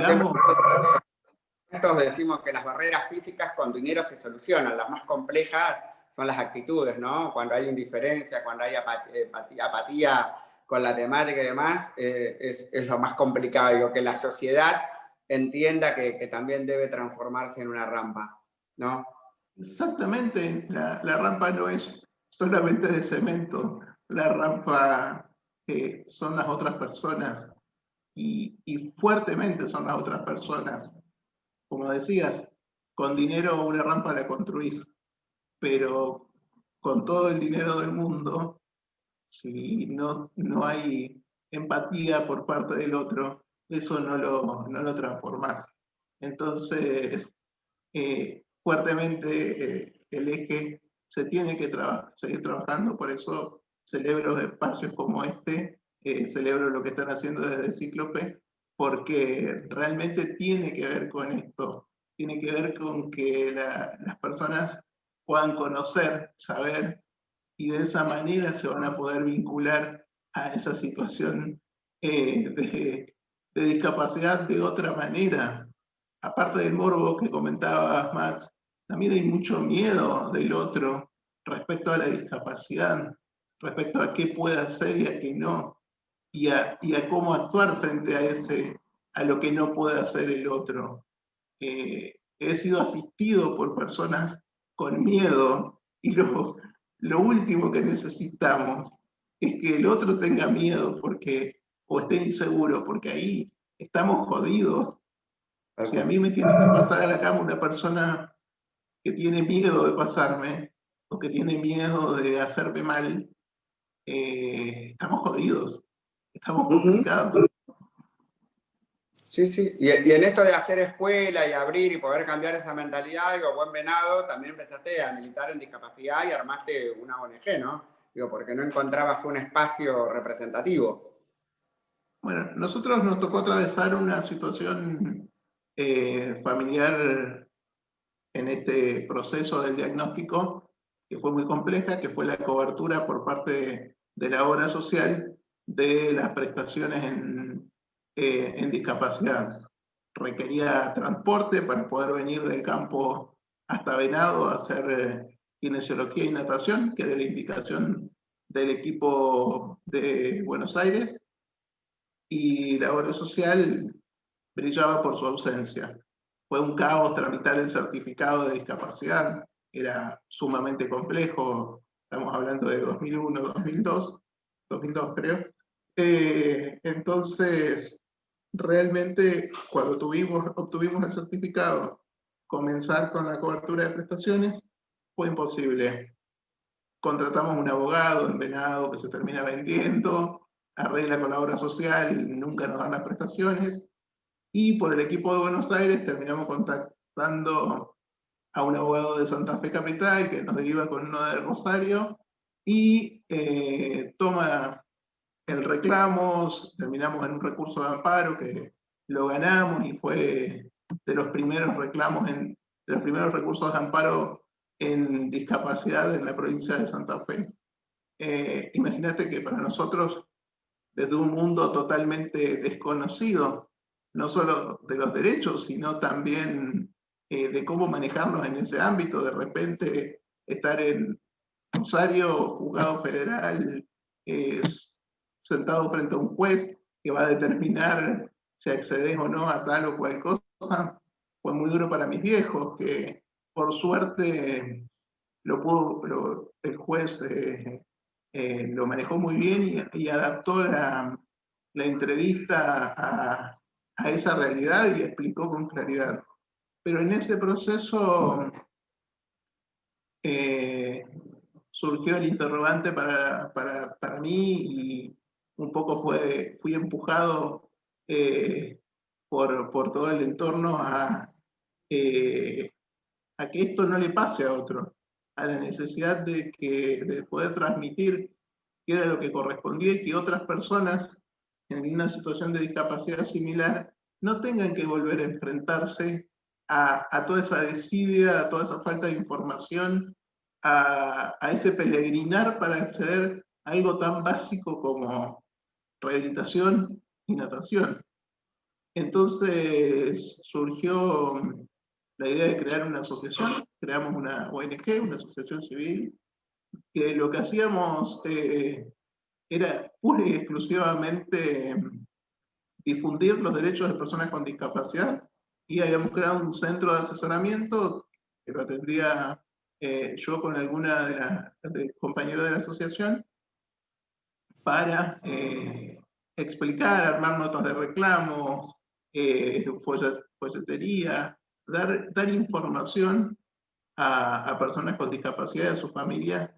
decimos que las barreras físicas con dinero se solucionan, las más complejas son las actitudes, ¿no? Cuando hay indiferencia, cuando hay apatía con la temática y demás, es lo más complicado. Digo, que la sociedad entienda que también debe transformarse en una rampa, ¿no? Exactamente, la rampa no es solamente de cemento, la rampa son las otras personas y fuertemente son las otras personas. Como decías, con dinero una rampa la construís, pero con todo el dinero del mundo, si no hay empatía por parte del otro, eso no lo transformás. Entonces, fuertemente el eje se tiene que seguir trabajando, por eso celebro espacios como este, celebro lo que están haciendo desde Cíclope, porque realmente tiene que ver con esto, tiene que ver con que las personas puedan conocer, saber, y de esa manera se van a poder vincular a esa situación de discapacidad de otra manera. Aparte del morbo que comentabas, Max, también hay mucho miedo del otro respecto a la discapacidad, respecto a qué puede hacer y a qué no, y a cómo actuar frente a lo que no puede hacer el otro. He sido asistido por personas con miedo y lo último que necesitamos es que el otro tenga miedo o esté inseguro, porque ahí estamos jodidos. Si a mí me tiene que pasar a la cama una persona que tiene miedo de pasarme o que tiene miedo de hacerme mal, estamos jodidos, estamos complicados. Sí, sí. Y en esto de hacer escuela y abrir y poder cambiar esa mentalidad, digo, buen venado, también empezaste a militar en discapacidad y armaste una ONG, ¿no? Digo, porque no encontrabas un espacio representativo. Bueno, nosotros nos tocó atravesar una situación familiar en este proceso del diagnóstico que fue muy compleja, que fue la cobertura por parte de la obra social de las prestaciones en discapacidad. Requería transporte para poder venir del campo hasta Venado a hacer kinesiología y natación, que era la indicación del equipo de Buenos Aires, y la obra social brillaba por su ausencia. Fue un caos tramitar el certificado de discapacidad, era sumamente complejo, estamos hablando de 2001, 2002 creo. Entonces, realmente cuando obtuvimos el certificado, comenzar con la cobertura de prestaciones fue imposible. Contratamos un abogado en Venado que se termina vendiendo, arregla con la obra social, nunca nos dan las prestaciones, y por el equipo de Buenos Aires terminamos contactando a un abogado de Santa Fe Capital que nos deriva con uno de Rosario y toma el reclamo, terminamos en un recurso de amparo que lo ganamos y fue de los primeros recursos de amparo en discapacidad en la provincia de Santa Fe. Imagínate que para nosotros, desde un mundo totalmente desconocido, no solo de los derechos, sino también de cómo manejarnos en ese ámbito. De repente estar en Rosario, juzgado federal, sentado frente a un juez que va a determinar si accedes o no a tal o cual cosa, fue muy duro para mis viejos, que por suerte el juez lo manejó muy bien y adaptó la entrevista a esa realidad y explicó con claridad. Pero en ese proceso surgió el interrogante para mí y un poco fui empujado por todo el entorno a que esto no le pase a otro, a la necesidad de poder transmitir qué era lo que correspondía y que otras personas en una situación de discapacidad similar no tengan que volver a enfrentarse a toda esa desidia, a toda esa falta de información, a ese peregrinar para acceder a algo tan básico como rehabilitación y natación. Entonces surgió la idea de crear una asociación, creamos una ONG, una asociación civil, que lo que hacíamos era pura y exclusivamente difundir los derechos de personas con discapacidad y habíamos creado un centro de asesoramiento que lo atendía yo con alguna de compañeros de la asociación para explicar, armar notas de reclamos, folletería, dar información a personas con discapacidad y a sus familias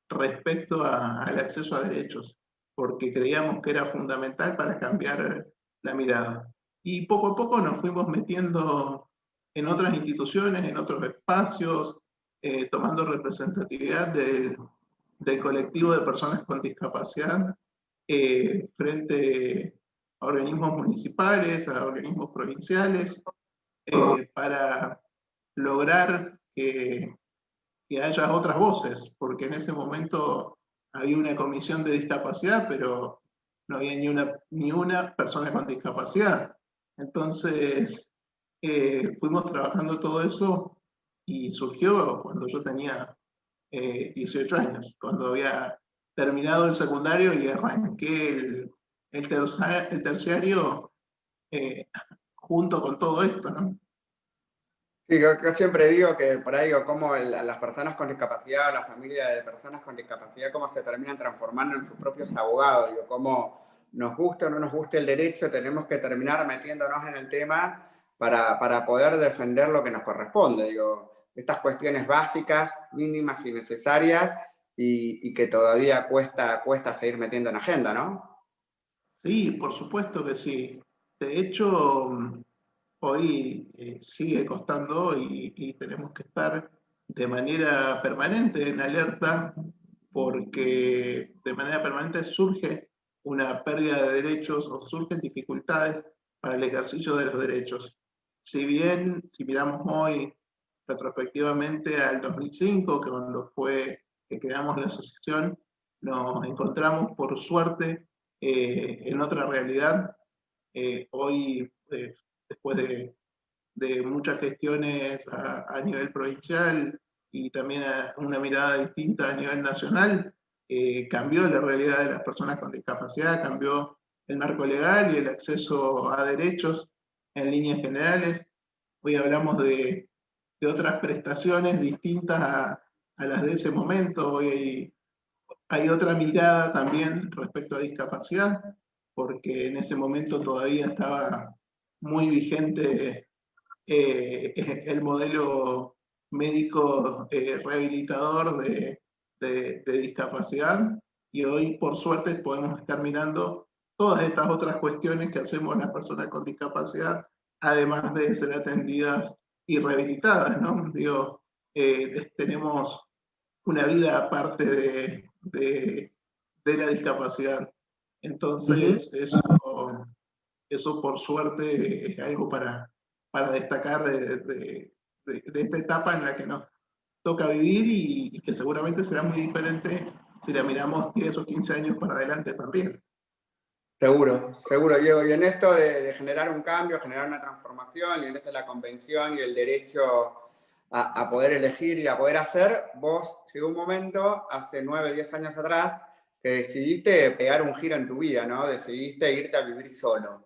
respecto al acceso a derechos, porque creíamos que era fundamental para cambiar la mirada. Y poco a poco nos fuimos metiendo en otras instituciones, en otros espacios, tomando representatividad del colectivo de personas con discapacidad frente a organismos municipales, a organismos provinciales, para lograr que haya otras voces, porque en ese momento había una comisión de discapacidad, pero no había ni una persona con discapacidad. Entonces, fuimos trabajando todo eso y surgió cuando yo tenía 18 años, cuando había terminado el secundario y arranqué el terciario junto con todo esto, ¿no? Sí, yo siempre digo que por ahí digo cómo las personas con discapacidad, la familia de personas con discapacidad, cómo se terminan transformando en sus propios abogados. Digo, cómo nos gusta o no nos gusta el derecho, tenemos que terminar metiéndonos en el tema para poder defender lo que nos corresponde. Digo, estas cuestiones básicas, mínimas y necesarias y que todavía cuesta seguir metiendo en agenda, ¿no? Sí, por supuesto que sí. De hecho, hoy sigue costando y tenemos que estar de manera permanente en alerta porque de manera permanente surge una pérdida de derechos o surgen dificultades para el ejercicio de los derechos. Si bien, si miramos hoy retrospectivamente al 2005, que cuando fue que creamos la asociación, nos encontramos por suerte en otra realidad. Hoy, después de muchas gestiones a nivel provincial y también a una mirada distinta a nivel nacional, cambió la realidad de las personas con discapacidad, cambió el marco legal y el acceso a derechos en líneas generales. Hoy hablamos de otras prestaciones distintas a las de ese momento. Hoy hay otra mirada también respecto a discapacidad, porque en ese momento todavía estaba muy vigente el modelo médico rehabilitador de discapacidad y hoy por suerte podemos estar mirando todas estas otras cuestiones que hacemos las personas con discapacidad, además de ser atendidas y rehabilitadas, ¿no? Digo, tenemos una vida aparte de la discapacidad. Entonces, eso por suerte es algo para destacar de esta etapa en la que nos toca vivir y que seguramente será muy diferente si la miramos 10 o 15 años para adelante también. Seguro, seguro, Diego. Y en esto de generar un cambio, generar una transformación, y en esto de la convención y el derecho a poder elegir y a poder hacer, vos llegó un momento, hace 9, 10 años atrás, que decidiste pegar un giro en tu vida, ¿no? Decidiste irte a vivir solo.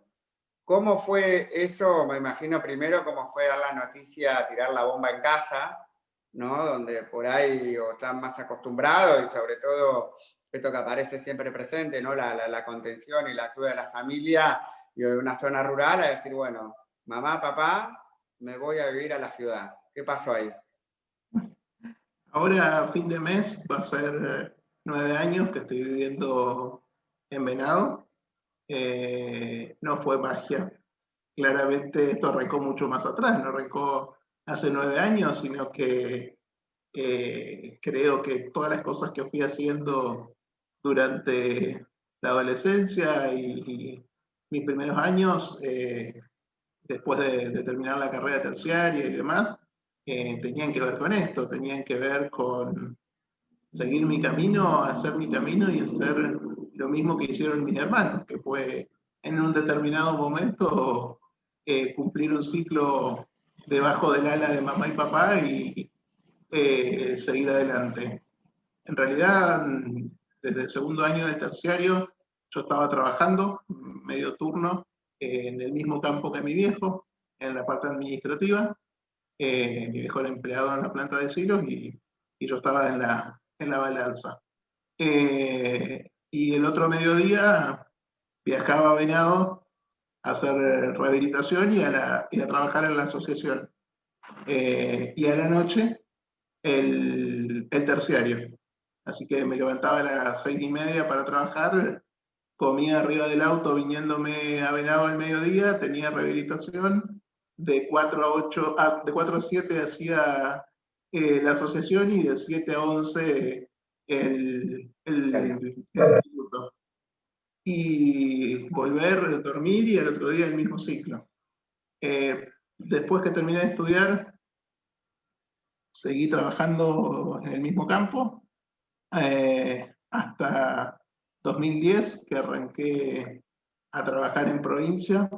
¿Cómo fue eso? Me imagino primero cómo fue dar la noticia, tirar la bomba en casa, ¿no? Donde por ahí o están más acostumbrados y sobre todo esto que aparece siempre presente, ¿no? La contención y la ayuda de la familia y de una zona rural a decir, bueno, mamá, papá, me voy a vivir a la ciudad. ¿Qué pasó ahí? Ahora, a fin de mes, va a ser 9 años que estoy viviendo en Venado. No fue magia. Claramente esto arrancó mucho más atrás, no arrancó hace 9 años, sino que creo que todas las cosas que fui haciendo durante la adolescencia y mis primeros años, después de terminar la carrera terciaria y demás, tenían que ver con esto, tenían que ver con seguir mi camino, hacer mi camino y hacer lo mismo que hicieron mis hermanos, que fue en un determinado momento cumplir un ciclo debajo del ala de mamá y papá y seguir adelante. En realidad, desde el segundo año del terciario, yo estaba trabajando medio turno en el mismo campo que mi viejo, en la parte administrativa. Mi viejo era empleado en la planta de silos y yo estaba en la balanza. Y el otro mediodía viajaba a Venado a hacer rehabilitación y a trabajar en la asociación. Y a la noche el terciario. Así que me levantaba a las 6:30 para trabajar, comía arriba del auto viniéndome a Venado al mediodía, tenía rehabilitación, de 4 a 8, de 4 a 7 hacía la asociación y de 7 a 11 el instituto. Y volver, dormir y al otro día el mismo ciclo. Después que terminé de estudiar, seguí trabajando en el mismo campo hasta 2010, que arranqué a trabajar en provincia,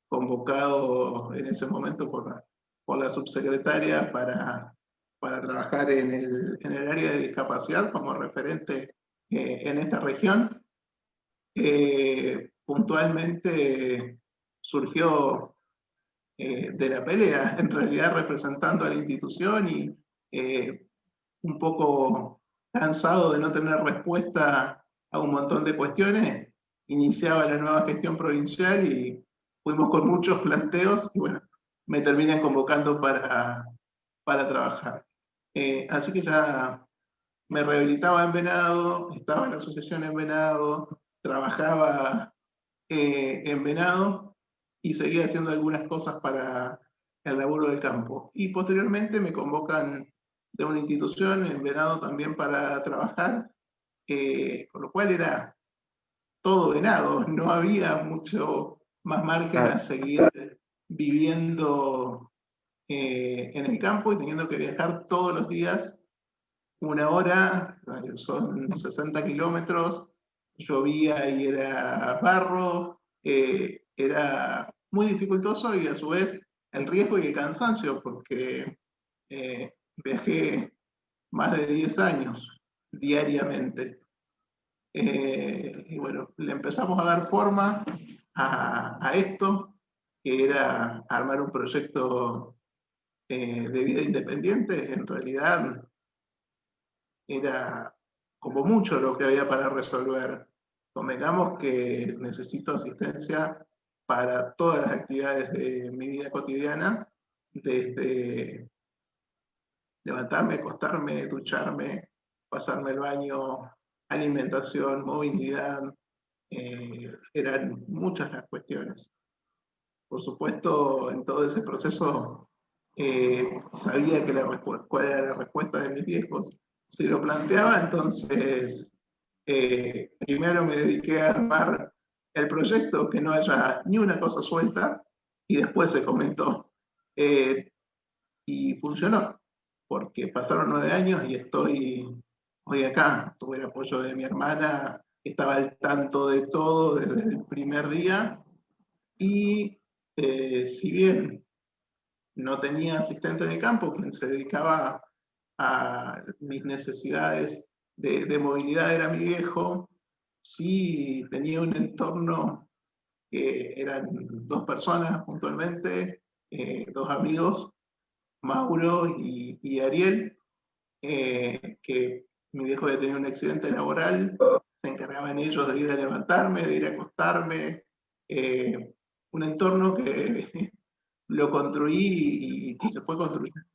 convocado en ese momento por la subsecretaria para trabajar en el área de discapacidad como referente en esta región. Puntualmente surgió de la pelea, en realidad representando a la institución y un poco cansado de no tener respuesta a un montón de cuestiones, iniciaba la nueva gestión provincial y fuimos con muchos planteos y bueno, me terminan convocando para trabajar. Así que ya me rehabilitaba en Venado, estaba en la asociación en Venado, trabajaba en Venado y seguía haciendo algunas cosas para el laburo del campo. Y posteriormente me convocan de una institución en Venado también para trabajar, con lo cual era todo Venado, no había mucho más margen a seguir viviendo en el campo y teniendo que viajar todos los días 1 hora, son 60 kilómetros, llovía y era barro, era muy dificultoso y a su vez el riesgo y el cansancio, porque viajé más de 10 años diariamente. Y bueno, le empezamos a dar forma a esto, que era armar un proyecto de vida independiente. En realidad era como mucho lo que había para resolver. Convengamos que necesito asistencia para todas las actividades de mi vida cotidiana, desde levantarme, acostarme, ducharme, pasarme el baño, alimentación, movilidad, eran muchas las cuestiones. Por supuesto, en todo ese proceso sabía que cuál era la respuesta de mis viejos. Se lo planteaba, entonces primero me dediqué a armar el proyecto, que no haya ni una cosa suelta, y después se comentó. Y funcionó, porque pasaron 9 años y estoy hoy acá. Tuve el apoyo de mi hermana estaba al tanto de todo desde el primer día y si bien no tenía asistente de campo, quien se dedicaba a mis necesidades de movilidad era mi viejo, sí tenía un entorno que eran 2 personas puntualmente, 2 amigos, Mauro y Ariel, que mi viejo había tenido un accidente laboral, se encargaban ellos de ir a levantarme, de ir a acostarme, un entorno que lo construí y se fue construyendo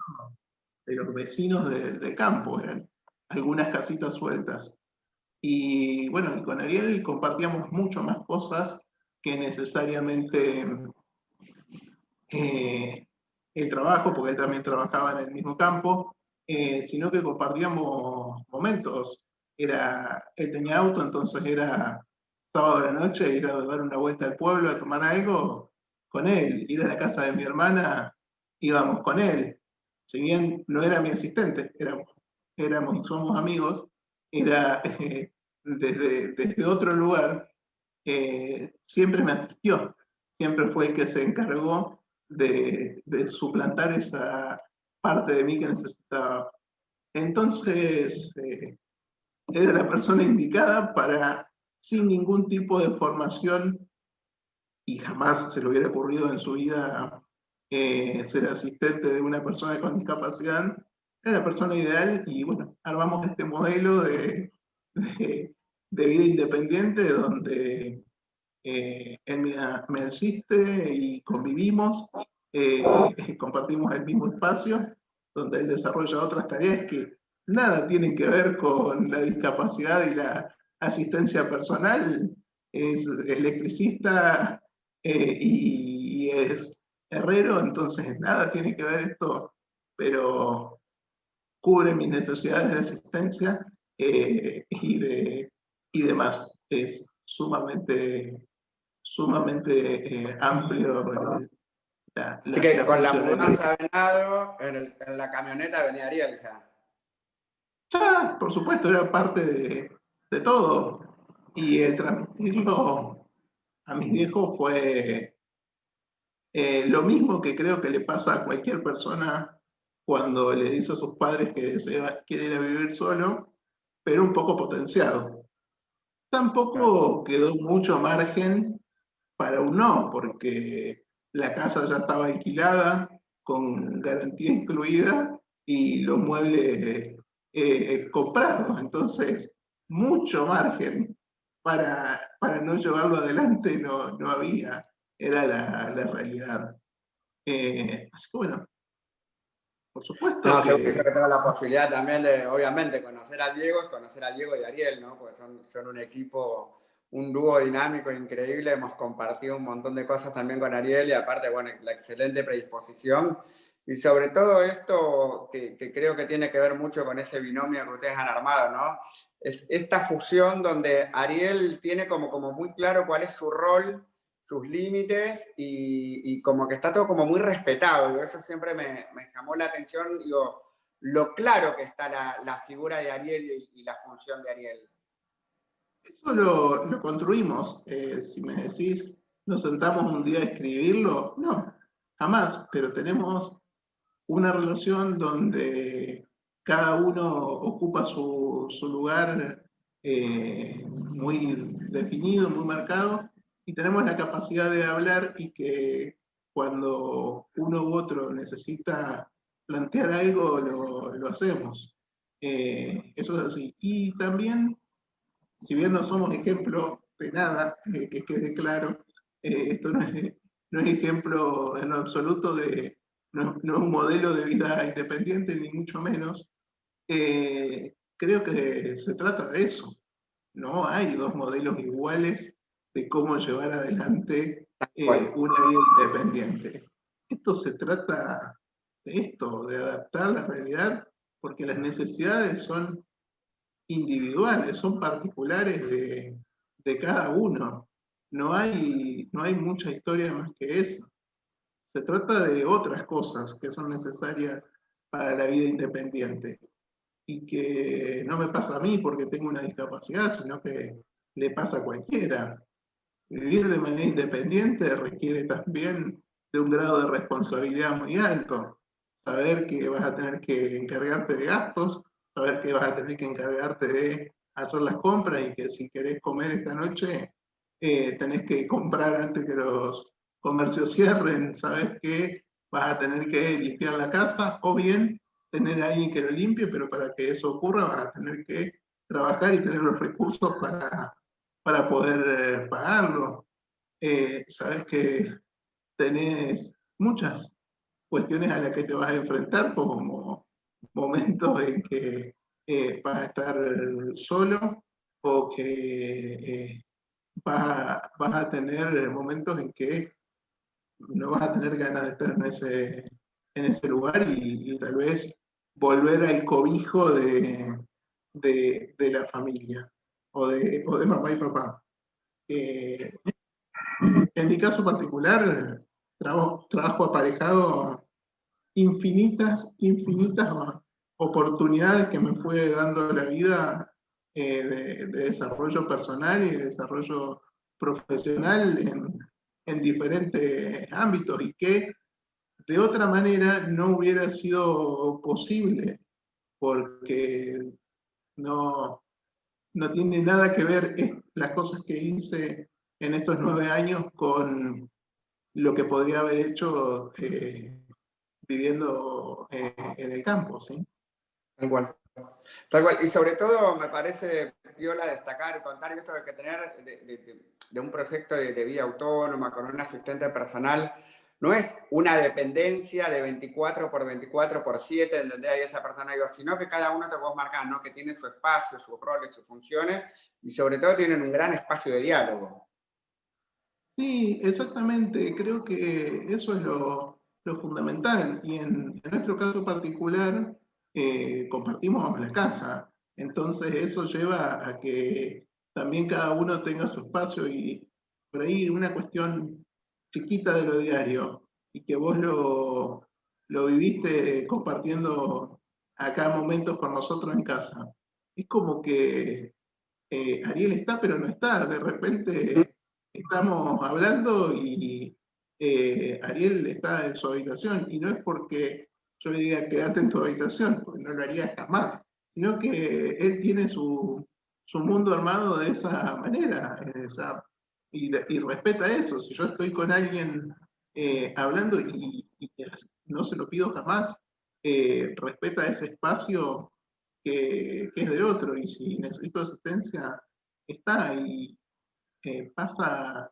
de los vecinos de campo, eran algunas casitas sueltas. Y bueno, y con Ariel compartíamos mucho más cosas que necesariamente el trabajo, porque él también trabajaba en el mismo campo, sino que compartíamos momentos. Él tenía auto, entonces era sábado de la noche, ir a dar una vuelta al pueblo a tomar algo con él, ir a la casa de mi hermana, íbamos con él. Si bien no era mi asistente, éramos y somos amigos, era desde otro lugar, siempre me asistió, siempre fue el que se encargó de suplantar esa parte de mí que necesitaba. Entonces, era la persona indicada para, sin ningún tipo de formación, y jamás se le hubiera ocurrido en su vida ser asistente de una persona con discapacidad, era la persona ideal y bueno, armamos este modelo de vida independiente donde él me asiste y convivimos, compartimos el mismo espacio, donde él desarrolla otras tareas que nada tienen que ver con la discapacidad y la asistencia personal. Es electricista y es herrero, entonces nada tiene que ver esto, pero cubre mis necesidades de asistencia y demás. Es sumamente amplio Así que con la función. mudanza de Venado, en la camioneta venía Ariel ya. Ya, por supuesto, era parte de todo. Y el transmitirlo a mis viejos fue lo mismo que creo que le pasa a cualquier persona cuando le dice a sus padres que quiere ir a vivir solo, pero un poco potenciado. Tampoco quedó mucho margen para un no, porque la casa ya estaba alquilada, con garantía incluida, y los muebles comprados. Entonces, mucho margen para no llevarlo adelante no había, era la realidad. Así que bueno, por supuesto No, seguro que que tengo la posibilidad también de, obviamente, conocer a Diego y Ariel, ¿no? Porque son un equipo, un dúo dinámico increíble. Hemos compartido un montón de cosas también con Ariel y aparte, bueno, la excelente predisposición. Y sobre todo esto que creo que tiene que ver mucho con ese binomio que ustedes han armado, ¿no? Esta fusión donde Ariel tiene como muy claro cuál es su rol, sus límites y como que está todo como muy respetado. Eso siempre me llamó la atención, digo, lo claro que está la figura de Ariel y la función de Ariel. eso lo construimos. Si me decís, nos sentamos un día a escribirlo, no, jamás, pero tenemos una relación donde cada uno ocupa su lugar muy definido, muy marcado, y tenemos la capacidad de hablar y que cuando uno u otro necesita plantear algo, lo hacemos. Eso es así. Y también, si bien no somos ejemplo de nada, que quede claro, esto no es ejemplo en lo absoluto no es un modelo de vida independiente, ni mucho menos. Creo que se trata de eso. No hay 2 modelos iguales de cómo llevar adelante una vida independiente. Esto se trata de esto, de adaptar la realidad, porque las necesidades son individuales, son particulares de cada uno. No hay mucha historia más que eso. Se trata de otras cosas que son necesarias para la vida independiente y que no me pasa a mí porque tengo una discapacidad, sino que le pasa a cualquiera. Vivir de manera independiente requiere también de un grado de responsabilidad muy alto. Saber que vas a tener que encargarte de gastos, saber que vas a tener que encargarte de hacer las compras y que si querés comer esta noche, tenés que comprar antes que los comercios cierren, sabes que vas a tener que limpiar la casa o bien tener a alguien que lo limpie, pero para que eso ocurra vas a tener que trabajar y tener los recursos para poder pagarlo. Sabes que tenés muchas cuestiones a las que te vas a enfrentar, como momentos en que vas a estar solo o que vas a tener momentos en que no vas a tener ganas de estar en ese lugar y tal vez volver al cobijo de la familia o de mamá y papá. En mi caso particular, trabajo aparejado infinitas oportunidades que me fue dando la vida de desarrollo personal y de desarrollo profesional en diferentes ámbitos y que de otra manera no hubiera sido posible porque no tiene nada que ver las cosas que hice en estos 9 años con lo que podría haber hecho viviendo en el campo, ¿sí? Tal cual. Tal cual. Y sobre todo me parece viola destacar y contar esto de que tener de un proyecto de vida autónoma con un asistente personal no es una dependencia de 24 por 24 por 7, ¿entendés? Ahí esa persona, digo, sino que cada uno te puede marcar, ¿no? Que tiene su espacio, sus roles, sus funciones y sobre todo tienen un gran espacio de diálogo. Sí, exactamente. Creo que eso es lo fundamental. Y en nuestro caso particular, compartimos la casa. Entonces eso lleva a que también cada uno tenga su espacio y por ahí una cuestión chiquita de lo diario y que vos lo viviste compartiendo acá momentos con nosotros en casa. Es como que Ariel está pero no está. De repente estamos hablando y Ariel está en su habitación y no es porque yo le diga quédate en tu habitación, porque no lo haría jamás, sino que él tiene su mundo armado de esa manera y respeta eso. Si yo estoy con alguien hablando y no se lo pido jamás, respeta ese espacio que es de otro y si necesito asistencia está y pasa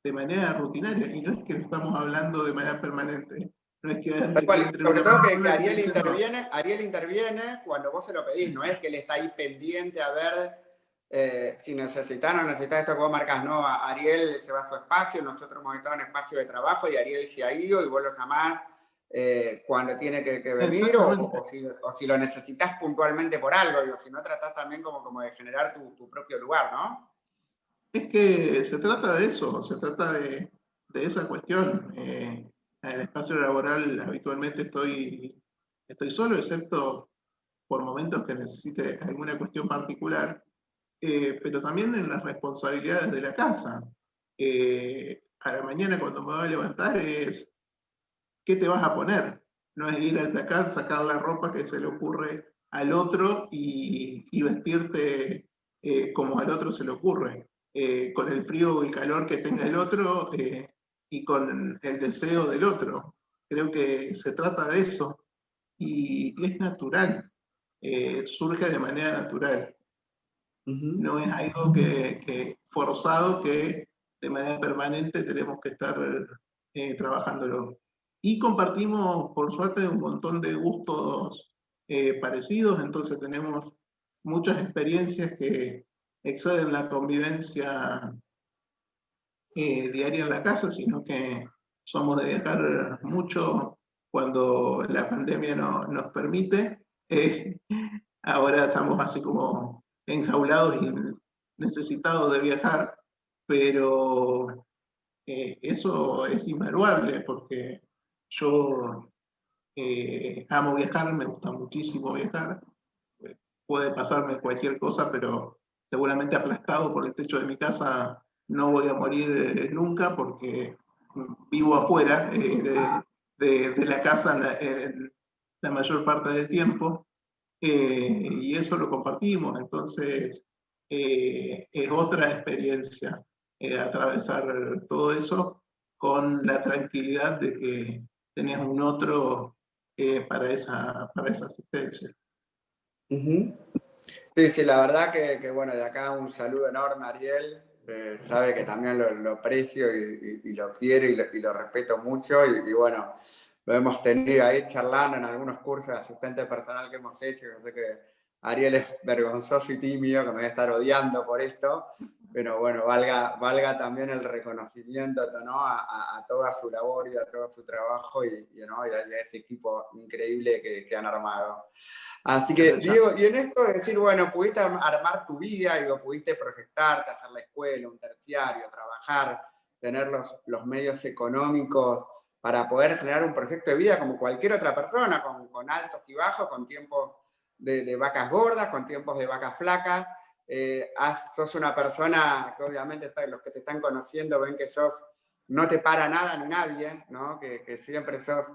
de manera rutinaria y no es que lo estamos hablando de manera permanente, no es que Tal cual, entre sobre una todo que persona Ariel dice, no. Ariel interviene cuando vos se lo pedís, no es que él está ahí pendiente a ver si necesitan o necesitan esto que vos marcás, no, Ariel se va a su espacio, nosotros hemos estado en espacio de trabajo y Ariel se ha ido y vos lo llamás cuando tiene que venir o si lo necesitas puntualmente por algo, digo, si no tratás también como de generar tu propio lugar, ¿no? Es que se trata de eso, se trata de esa cuestión. En el espacio laboral habitualmente estoy solo, excepto por momentos que necesite alguna cuestión particular, pero también en las responsabilidades de la casa. A la mañana cuando me voy a levantar es, ¿qué te vas a poner? No es ir al placar, sacar la ropa que se le ocurre al otro y vestirte como al otro se le ocurre, con el frío o el calor que tenga el otro y con el deseo del otro. Creo que se trata de eso y es natural, surge de manera natural. No es algo que forzado que de manera permanente tenemos que estar trabajándolo. Y compartimos, por suerte, un montón de gustos parecidos, entonces tenemos muchas experiencias que exceden la convivencia diaria en la casa, sino que somos de viajar mucho cuando la pandemia nos permite. Ahora estamos así como enjaulados y necesitados de viajar, pero eso es invaluable porque yo amo viajar, me gusta muchísimo viajar. Puede pasarme cualquier cosa, pero seguramente aplastado por el techo de mi casa, no voy a morir nunca porque vivo afuera de la casa en la mayor parte del tiempo, y eso lo compartimos. Entonces es otra experiencia atravesar todo eso con la tranquilidad de que tenés un otro para esa asistencia. Ujú. Sí, sí, la verdad que, bueno, de acá un saludo enorme a Ariel. Sabe que también lo aprecio y lo quiero y lo respeto mucho. Y bueno, lo hemos tenido ahí charlando en algunos cursos de asistente personal que hemos hecho. Yo sé que Ariel es vergonzoso y tímido, que me va a estar odiando por esto. Pero bueno, valga también el reconocimiento, ¿no? a toda su labor y a todo su trabajo ¿no? y a ese equipo increíble que han armado. Así que, Diego, y en esto de decir, bueno, pudiste armar tu vida, digo, pudiste proyectarte, hacer la escuela, un terciario, trabajar, tener los medios económicos para poder generar un proyecto de vida como cualquier otra persona, con altos y bajos, con tiempos de vacas gordas, con tiempos de vacas flacas. Sos una persona que obviamente los que te están conociendo ven que no te para nada ni nadie, ¿no? Que siempre sos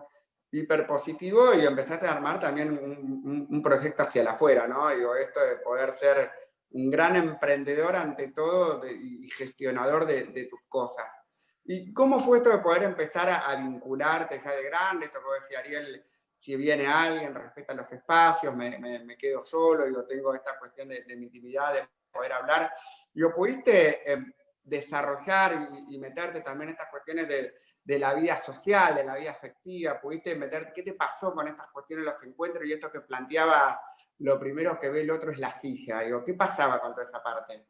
hiperpositivo y empezaste a armar también un proyecto hacia el afuera, ¿no? Digo, esto de poder ser un gran emprendedor ante todo y gestionador de tus cosas. ¿Y cómo fue esto de poder empezar a vincularte ya de grande? Esto que decía Ariel, si viene alguien, respeta los espacios, me quedo solo, digo, tengo esta cuestión de mi intimidad, de poder hablar. Digo, ¿pudiste desarrollar y meterte también en estas cuestiones de la vida social, de la vida afectiva? ¿Pudiste meter qué te pasó con estas cuestiones, los encuentros y esto que planteaba, lo primero que ve el otro es la silla? Digo, ¿qué pasaba con toda esa parte?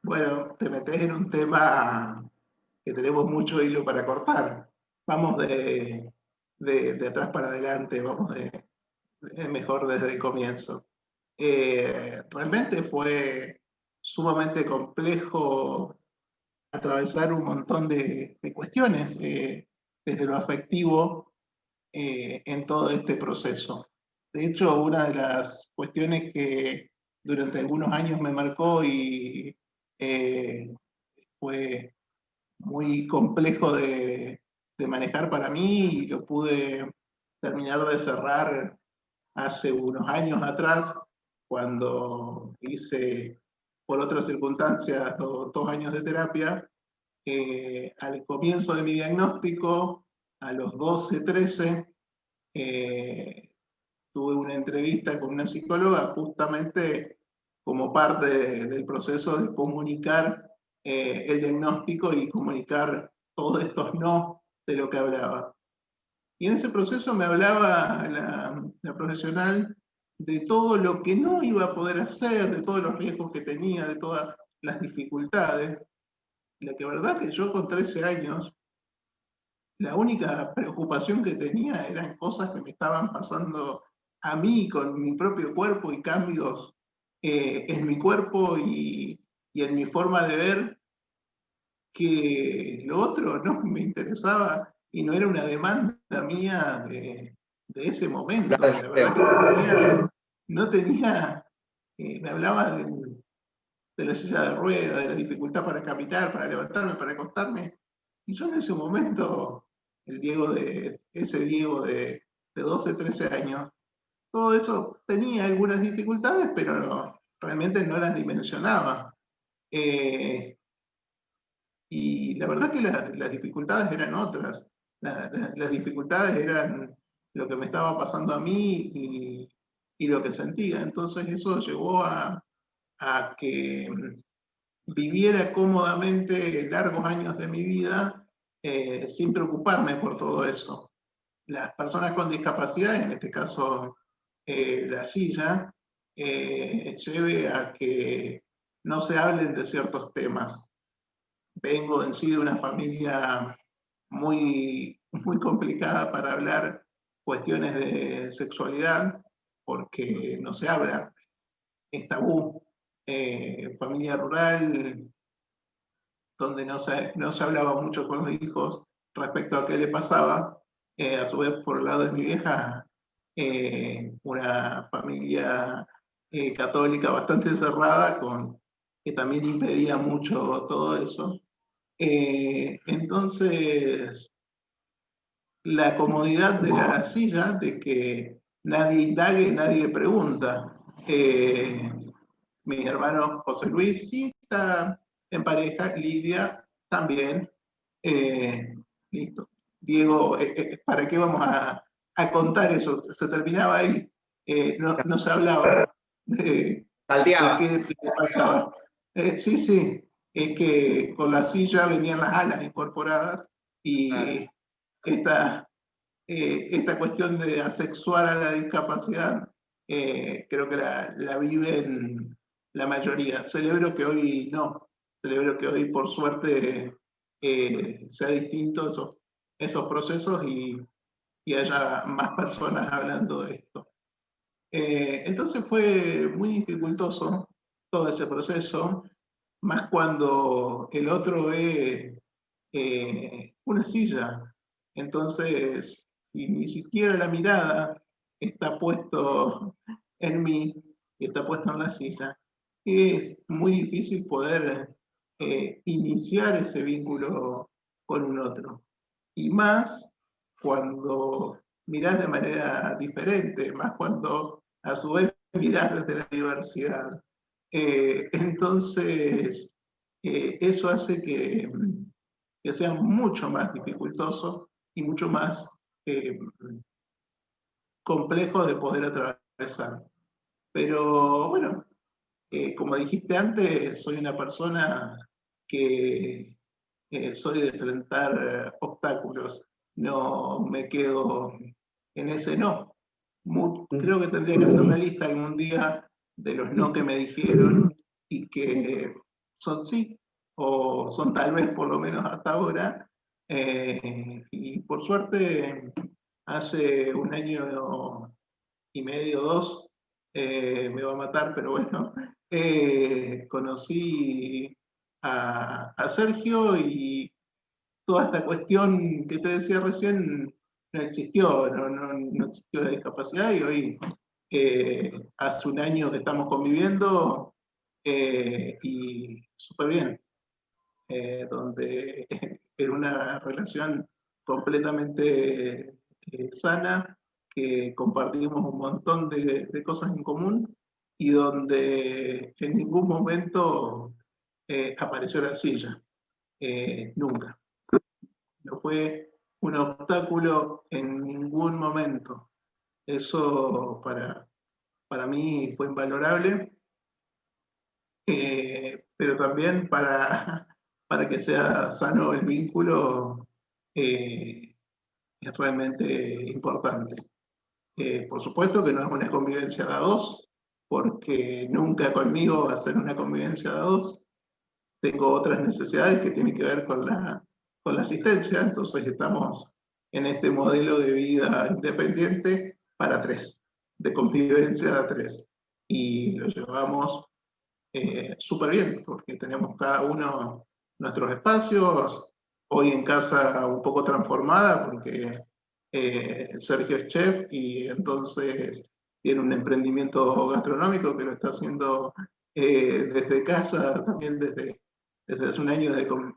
Bueno, te metes en un tema que tenemos mucho hilo para cortar. Vamos de atrás para adelante, vamos mejor desde el comienzo. Realmente fue sumamente complejo atravesar un montón de cuestiones desde lo afectivo en todo este proceso. De hecho, una de las cuestiones que durante algunos años me marcó y fue muy complejo de manejar para mí y lo pude terminar de cerrar hace unos años atrás, cuando hice, por otras circunstancias, 2 años de terapia. Al comienzo de mi diagnóstico, a los 12, 13, tuve una entrevista con una psicóloga justamente como parte del proceso de comunicar el diagnóstico y comunicar todos estos no de lo que hablaba. Y en ese proceso me hablaba la profesional de todo lo que no iba a poder hacer, de todos los riesgos que tenía, de todas las dificultades. La que verdad que yo con 13 años, la única preocupación que tenía eran cosas que me estaban pasando a mí con mi propio cuerpo y cambios en mi cuerpo y en mi forma de ver, que lo otro no me interesaba y no era una demanda mía de ese momento. La verdad que no tenía me hablaba de la silla de ruedas, de la dificultad para caminar, para levantarme, para acostarme, y yo en ese momento, ese Diego de 12, 13 años, todo eso tenía algunas dificultades, pero realmente no las dimensionaba. Y la verdad que las dificultades eran otras. Las dificultades eran lo que me estaba pasando a mí y lo que sentía. Entonces eso llevó a que viviera cómodamente largos años de mi vida sin preocuparme por todo eso. Las personas con discapacidad, en este caso la silla, lleve a que no se hablen de ciertos temas. Vengo en sí de una familia muy, muy complicada para hablar cuestiones de sexualidad, porque no se habla, es tabú. Familia rural, donde no se hablaba mucho con los hijos respecto a qué le pasaba. A su vez, por el lado de mi vieja, una familia católica bastante cerrada, que también impedía mucho todo eso. Entonces, la comodidad de la silla, de que nadie indague, nadie pregunta. Mi hermano José Luis sí está en pareja, Lidia también. Listo. Diego, ¿para qué vamos a contar eso? Se terminaba ahí. No se hablaba de Salteaba. qué le pasaba. Sí, sí, es que con la silla venían las alas incorporadas y esta cuestión de asexuar a la discapacidad creo que la viven la mayoría. Celebro que hoy no, celebro que hoy por suerte sea distinto esos procesos y haya más personas hablando de esto. Entonces fue muy dificultoso todo ese proceso, más cuando el otro ve una silla. Entonces, si ni siquiera la mirada está puesto en mí y está puesto en la silla, es muy difícil poder iniciar ese vínculo con un otro. Y más cuando mirás de manera diferente, más cuando a su vez mirás desde la diversidad. Entonces, eso hace que sea mucho más dificultoso y mucho más complejo de poder atravesar. Pero bueno, como dijiste antes, soy una persona que soy de enfrentar obstáculos, no me quedo en ese no. Creo que tendría que hacer una lista algún día de los no que me dijeron y que son sí, o son tal vez por lo menos hasta ahora. Y por suerte, hace un año y medio, dos, me va a matar, pero bueno, conocí a Sergio y toda esta cuestión que te decía recién no existió, no existió la discapacidad y hoy hace un año que estamos conviviendo y súper bien, donde era una relación completamente sana, que compartimos un montón de cosas en común y donde en ningún momento apareció la silla, nunca. No fue un obstáculo en ningún momento. Eso para mí fue invalorable, pero también para que sea sano el vínculo es realmente importante. Por supuesto que no es una convivencia de a dos, porque nunca conmigo va a ser una convivencia de a dos. Tengo otras necesidades que tienen que ver con la asistencia, entonces estamos en este modelo de vida independiente para tres, de convivencia de a tres. Y lo llevamos súper bien, porque tenemos cada uno nuestros espacios, hoy en casa un poco transformada, porque Sergio es chef y entonces tiene un emprendimiento gastronómico que lo está haciendo desde casa, también desde hace un año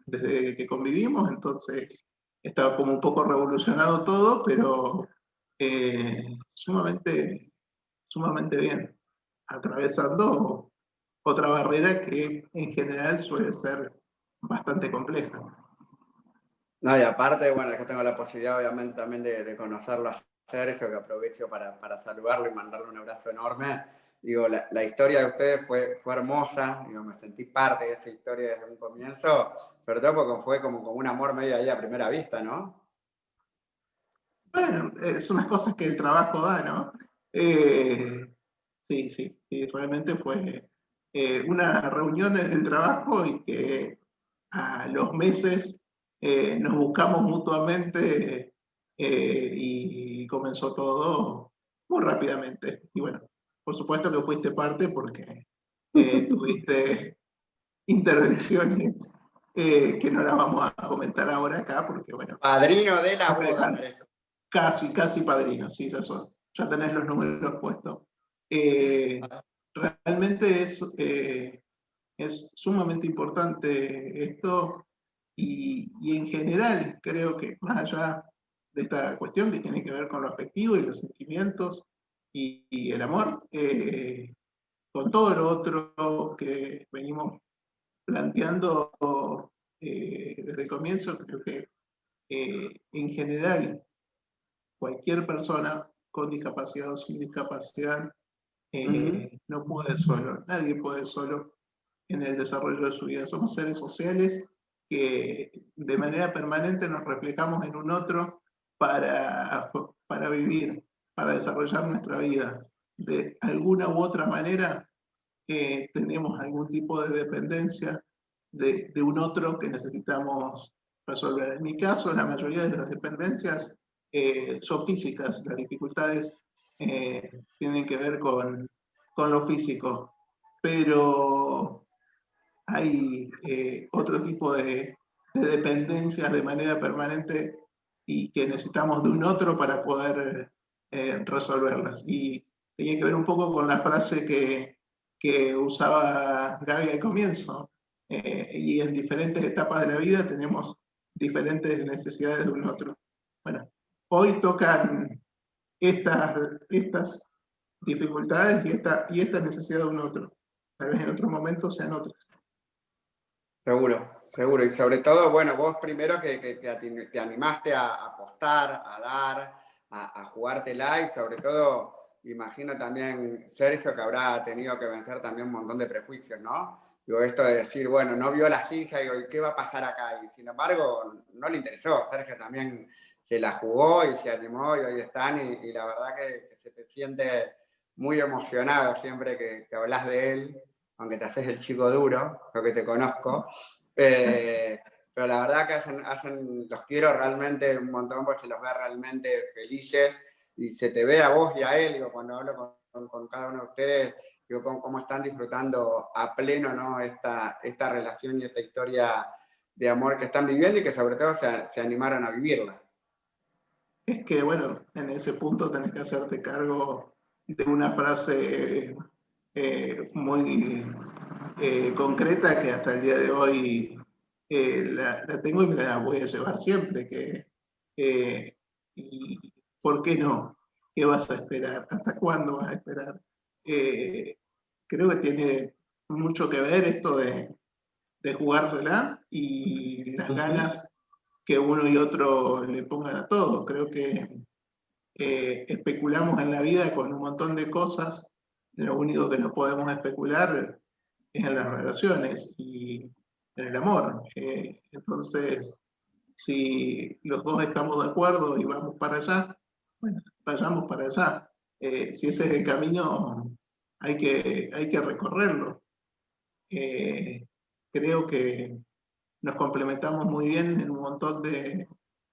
desde que convivimos, entonces está como un poco revolucionado todo, pero sumamente bien, atravesando otra barrera que en general suele ser bastante compleja. No, y aparte, bueno, es que tengo la posibilidad obviamente también de conocerlo a Sergio, que aprovecho para saludarlo y mandarle un abrazo enorme. Digo, la historia de ustedes fue hermosa, digo, me sentí parte de esa historia desde un comienzo, sobre todo porque fue como un amor medio ahí a primera vista, ¿no? Bueno, son las cosas que el trabajo da, ¿no? Sí, realmente fue una reunión en el trabajo y que a los meses nos buscamos mutuamente y comenzó todo muy rápidamente. Y bueno, por supuesto que fuiste parte porque tuviste intervenciones que no las vamos a comentar ahora acá porque bueno. Padrino de la boda. Casi padrino, sí, ya tenés los números puestos. realmente es sumamente importante esto y en general creo que más allá de esta cuestión que tiene que ver con lo afectivo y los sentimientos y el amor, con todo lo otro que venimos planteando desde el comienzo, creo que en general cualquier persona con discapacidad o sin discapacidad no puede solo, nadie puede solo en el desarrollo de su vida. Somos seres sociales que de manera permanente nos reflejamos en un otro para vivir, para desarrollar nuestra vida. De alguna u otra manera tenemos algún tipo de dependencia de un otro que necesitamos resolver. En mi caso, la mayoría de las dependencias son físicas, las dificultades tienen que ver con lo físico, pero hay otro tipo de dependencias de manera permanente y que necesitamos de un otro para poder resolverlas. Y tenía que ver un poco con la frase que usaba Gaby al comienzo. Y en diferentes etapas de la vida tenemos diferentes necesidades de un otro. Bueno, hoy tocan estas dificultades y esta necesidad de un otro. Tal vez en otro momento sean otras. Seguro, seguro. Y sobre todo, bueno, vos primero que te animaste a apostar, a dar, a jugártela y sobre todo, imagino también Sergio que habrá tenido que vencer también un montón de prejuicios, ¿no? Digo, esto de decir, bueno, no vio las hijas, digo, ¿y qué va a pasar acá? Y sin embargo, no le interesó. Sergio también se la jugó y se animó y hoy están y la verdad que se te siente muy emocionado siempre que hablas de él, aunque te haces el chico duro, lo que te conozco. Pero la verdad que los quiero realmente un montón porque se los ve realmente felices y se te ve a vos y a él, digo, cuando hablo con cada uno de ustedes, digo, cómo están disfrutando a pleno, ¿no? esta relación y esta historia de amor que están viviendo y que sobre todo se animaron a vivirla. Es que, bueno, en ese punto tenés que hacerte cargo de una frase muy concreta que hasta el día de hoy la tengo y me la voy a llevar siempre, y ¿por qué no? ¿Qué vas a esperar? ¿Hasta cuándo vas a esperar? Creo que tiene mucho que ver esto de jugársela y las ganas que uno y otro le pongan a todo. Creo que especulamos en la vida con un montón de cosas, lo único que no podemos especular es en las relaciones y en el amor. Entonces, si los dos estamos de acuerdo y vamos para allá, bueno, vayamos para allá. Si ese es el camino, hay que recorrerlo. Creo que nos complementamos muy bien en un montón de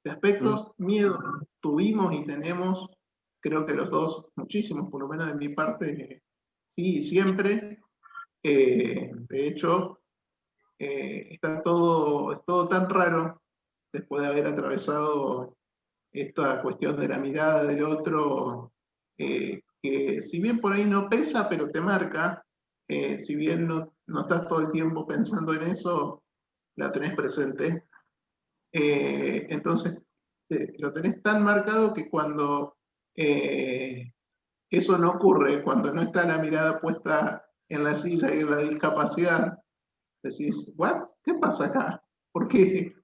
aspectos. Miedo tuvimos y tenemos, creo que los dos, muchísimos, por lo menos de mi parte, sí, siempre. De hecho, es todo tan raro después de haber atravesado esta cuestión de la mirada del otro, que si bien por ahí no pesa, pero te marca, si bien no estás todo el tiempo pensando en eso, la tenés presente. Entonces, lo tenés tan marcado que cuando eso no ocurre, cuando no está la mirada puesta en la silla y en la discapacidad, decís, ¿what? ¿Qué pasa acá? ¿Por qué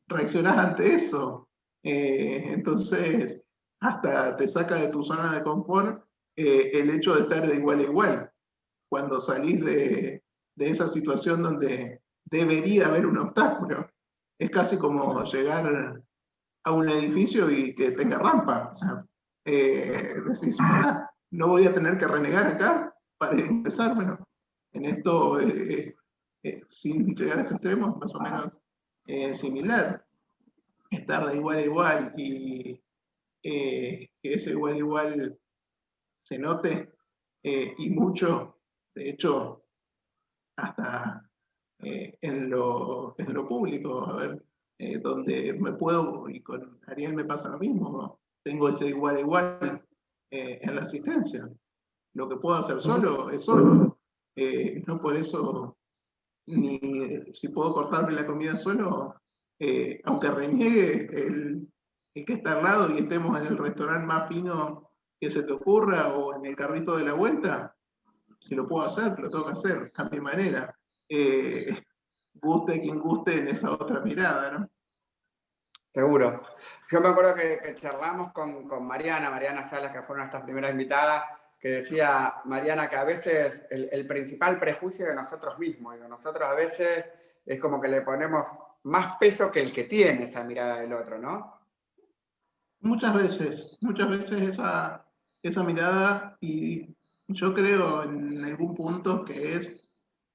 reaccionás ante eso? Entonces, hasta te saca de tu zona de confort el hecho de estar de igual a igual. Cuando salís de esa situación donde debería haber un obstáculo. Es casi como llegar a un edificio y que tenga rampa. O sea, decís, no voy a tener que renegar acá para empezar. Bueno, en esto, sin llegar a ese extremo, más o menos similar. Estar de igual a igual y que ese igual a igual se note y mucho, de hecho, hasta en lo público, a ver, donde me puedo, y con Ariel me pasa lo mismo, ¿no? Tengo ese igual a igual en la asistencia. Lo que puedo hacer solo es solo. No por eso, ni si puedo cortarme la comida solo, aunque reniegue el que está al lado y estemos en el restaurante más fino que se te ocurra o en el carrito de la vuelta, si lo puedo hacer, lo tengo que hacer a mi manera. Guste quien guste en esa otra mirada, ¿no? Seguro. Yo me acuerdo que charlamos con Mariana Salas, que fue nuestra primera invitada, que decía, Mariana, que a veces el principal prejuicio de nosotros mismos, y nosotros a veces es como que le ponemos más peso que el que tiene esa mirada del otro, ¿no? Muchas veces esa mirada, y yo creo en algún punto que es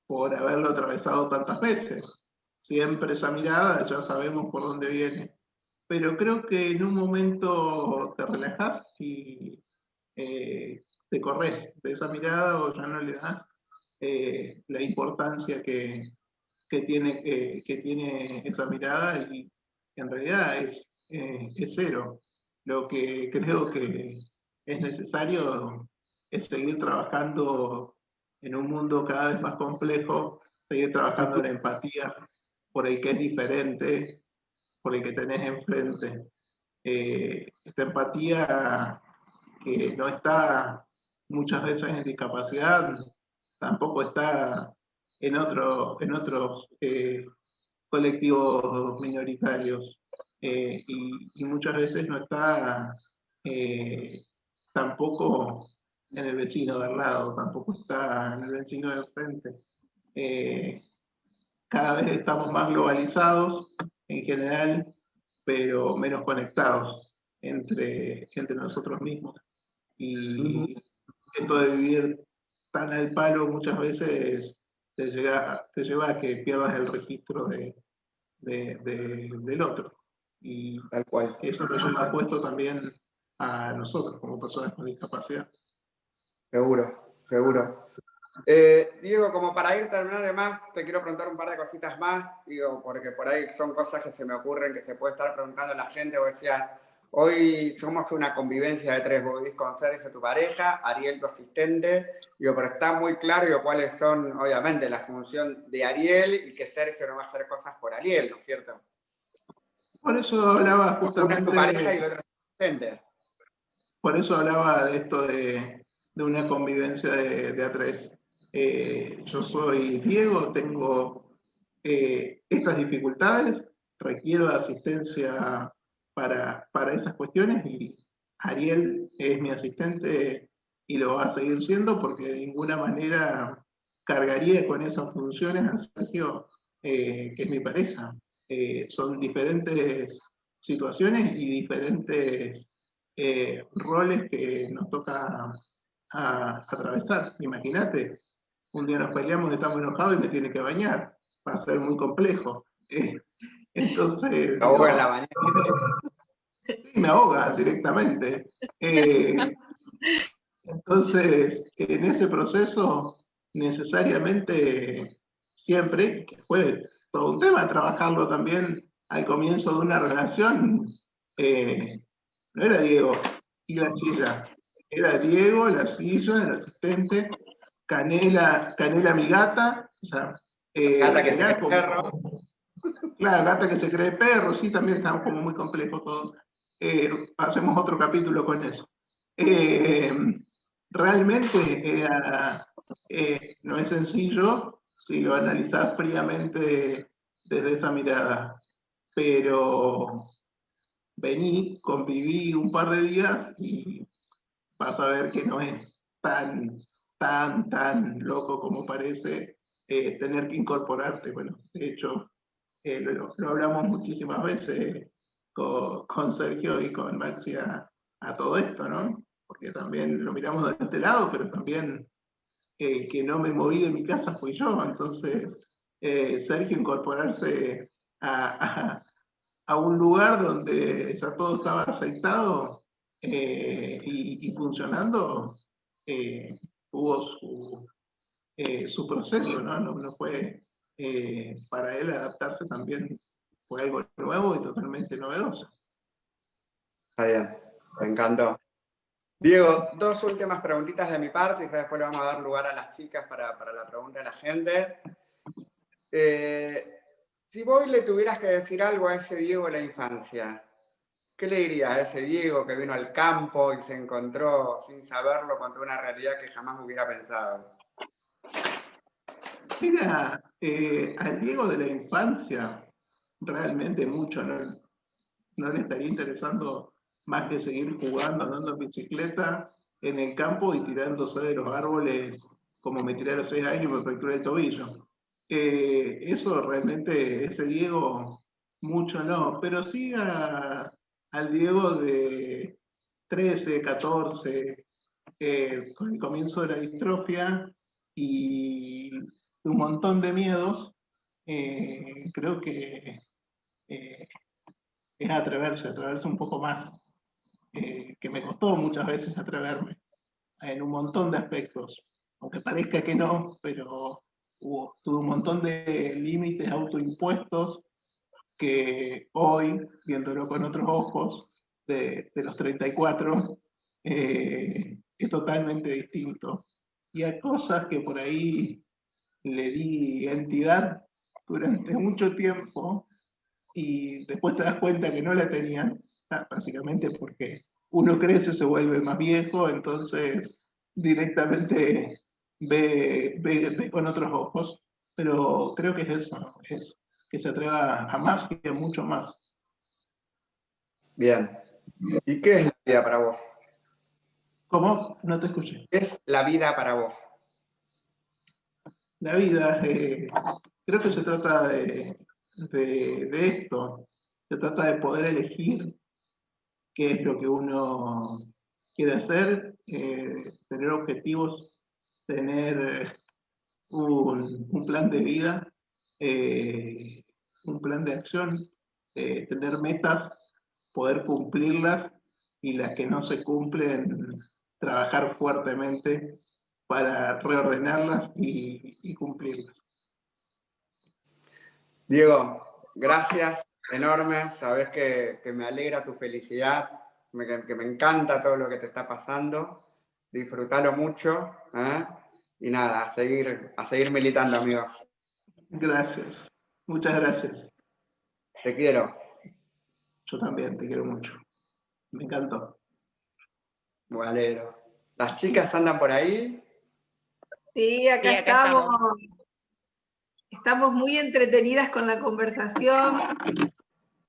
por haberlo atravesado tantas veces. Siempre esa mirada, ya sabemos por dónde viene. Pero creo que en un momento te relajas y te corres de esa mirada o ya no le das la importancia que tiene esa mirada y en realidad es cero. Lo que creo que es necesario es seguir trabajando en un mundo cada vez más complejo, seguir trabajando en empatía por el que es diferente, por el que tenés enfrente. Esta empatía que no está muchas veces en discapacidad, tampoco está en otros colectivos minoritarios y muchas veces no está tampoco en el vecino de al lado, tampoco está en el vecino del frente. Cada vez estamos más globalizados en general, pero menos conectados entre nosotros mismos. Y esto de vivir tan al palo muchas veces te lleva a que pierdas el registro del otro. Y Tal cual. eso nos lleva puesto también a nosotros como personas con discapacidad. Seguro, seguro. Diego, como para ir terminando de más, te quiero preguntar un par de cositas más, digo, porque por ahí son cosas que se me ocurren, que se puede estar preguntando la gente. Vos decías, hoy somos una convivencia de tres, vos vivís con Sergio, tu pareja, Ariel, tu asistente, digo, pero está muy claro, digo, cuáles son, obviamente, la función de Ariel y que Sergio no va a hacer cosas por Ariel, ¿no es cierto? Por eso hablaba justamente... Una es tu pareja y la otra es tu asistente. Por eso hablaba de esto de una convivencia de a tres. Yo soy Diego, tengo estas dificultades, requiero de asistencia para esas cuestiones y Ariel es mi asistente y lo va a seguir siendo porque de ninguna manera cargaría con esas funciones a Sergio, que es mi pareja. Son diferentes situaciones y diferentes roles que nos toca atravesar. Imagínate, un día nos peleamos, estamos enojados y me tiene que bañar. Va a ser muy complejo. Entonces, Me ahoga en la bañera. Sí, me ahoga directamente. Entonces, en ese proceso, necesariamente, siempre, que fue todo un tema trabajarlo también al comienzo de una relación, no era Diego y la silla, era Diego, la silla, el asistente, Canela mi gata, o sea, Gata que se cree como, perro. claro, gata que se cree perro, sí, también estamos como muy complejos todos. Hacemos otro capítulo con eso. Realmente no es sencillo si lo analizás fríamente desde esa mirada, pero vení, conviví un par de días y vas a ver que no es tan loco como parece tener que incorporarte. Bueno, de hecho, lo hablamos muchísimas veces con Sergio y con Maxi a todo esto, ¿no? Porque también lo miramos de este lado, pero también que no me moví de mi casa fui yo. Entonces, Sergio incorporarse a un lugar donde ya todo estaba aceitado y funcionando, tuvo su proceso, ¿no? No fue para él adaptarse también, fue algo nuevo y totalmente novedoso. Está bien, me encantó. Diego, dos últimas preguntitas de mi parte y después le vamos a dar lugar a las chicas para la pregunta de la gente. Si vos le tuvieras que decir algo a ese Diego de la infancia, ¿qué le dirías a ese Diego que vino al campo y se encontró sin saberlo contra una realidad que jamás hubiera pensado? Mira, al Diego de la infancia, realmente mucho no le estaría interesando más que seguir jugando, andando en bicicleta en el campo y tirándose de los árboles como me tiré a los 6 años y me fracturé el tobillo. Eso realmente, ese Diego, mucho no, pero sí al Diego de 13, 14, con el comienzo de la distrofia y un montón de miedos, creo que es atreverse un poco más, que me costó muchas veces atreverme en un montón de aspectos, aunque parezca que no, pero tuve un montón de límites autoimpuestos que hoy, viéndolo con otros ojos, de los 34, es totalmente distinto. Y hay cosas que por ahí le di entidad durante mucho tiempo y después te das cuenta que no la tenían, básicamente porque uno crece, se vuelve más viejo, entonces directamente ve con otros ojos, pero creo que es eso, ¿no? Es que se atreva a más y a mucho más. Bien. ¿Y qué es la vida para vos? ¿Cómo? No te escuché. ¿Qué es la vida para vos? La vida, creo que se trata de esto, se trata de poder elegir qué es lo que uno quiere hacer, tener objetivos, tener un plan de vida, un plan de acción, tener metas, poder cumplirlas y las que no se cumplen, trabajar fuertemente para reordenarlas y cumplirlas. Diego, gracias enorme. Sabes que me alegra tu felicidad, que me encanta todo lo que te está pasando. Disfrutalo mucho. Y nada, a seguir militando, amigo. Gracias. Muchas gracias. Te quiero. Yo también te quiero mucho. Me encantó. Valero. ¿Las chicas andan por ahí? Sí, acá estamos. Estamos muy entretenidas con la conversación.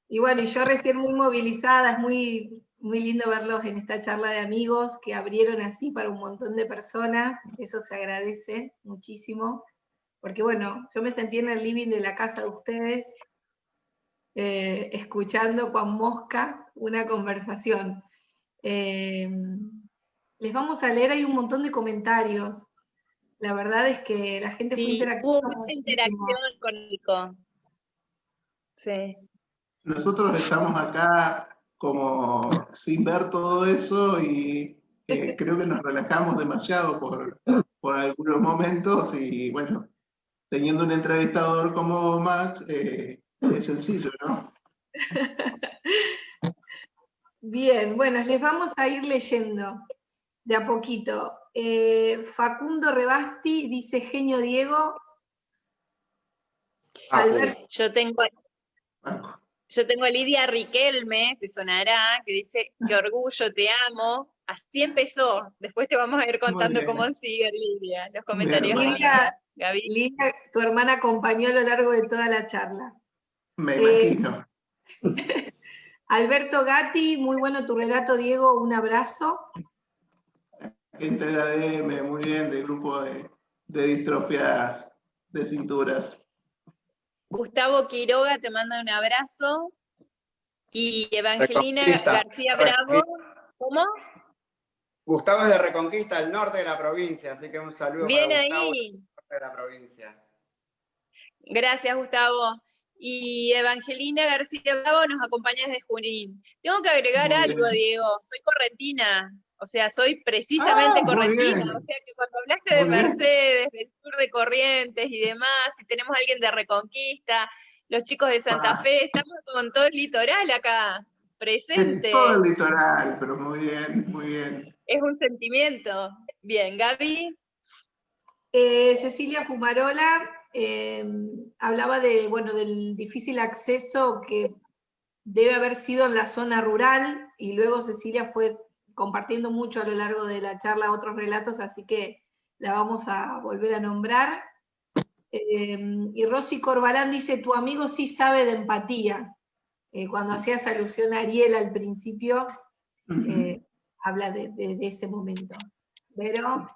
Y bueno, y yo recién muy movilizada, es muy lindo verlos en esta charla de amigos que abrieron así para un montón de personas. Eso se agradece muchísimo. Porque bueno, yo me sentí en el living de la casa de ustedes, escuchando con mosca una conversación. Les vamos a leer, hay un montón de comentarios. La verdad es que la gente fue interactuando. Hubo mucha interacción con Nico. Sí. Nosotros estamos acá como sin ver todo eso y creo que nos relajamos demasiado por algunos momentos y bueno, teniendo un entrevistador como Max, es sencillo, ¿no? Bien, bueno, les vamos a ir leyendo de a poquito. Facundo Rebasti dice genio Diego. Yo tengo a Lidia Riquelme, te sonará, que dice, qué orgullo, te amo. Así empezó. Después te vamos a ir contando cómo sigue Lidia. Los comentarios. Lidia, tu hermana acompañó a lo largo de toda la charla. Me imagino. Alberto Gatti, muy bueno tu relato, Diego, un abrazo. Gente de la DM, muy bien, del grupo de distrofias de cinturas. Gustavo Quiroga te manda un abrazo. Y Evangelina García Bravo. ¿Cómo? Gustavo es de Reconquista, del norte de la provincia, así que un saludo bien para Gustavo, ahí. del norte de la provincia. Gracias, Gustavo. Y Evangelina García Bravo nos acompaña desde Junín. Tengo que agregar algo, Diego. Soy correntina. O sea, soy precisamente correntina. O sea, que cuando hablaste de Mercedes, del sur de Corrientes y demás, y tenemos a alguien de Reconquista, los chicos de Santa Fe, estamos con todo el litoral acá, presente. Todo el litoral, pero muy bien, muy bien. Es un sentimiento. Bien, Gaby. Cecilia Fumarola hablaba de, bueno, del difícil acceso que debe haber sido en la zona rural, y luego Cecilia fue compartiendo mucho a lo largo de la charla otros relatos, así que la vamos a volver a nombrar. Y Rosy Corbalán dice, tu amigo sí sabe de empatía. Cuando hacías alusión a Ariel al principio, habla de ese momento. Pero...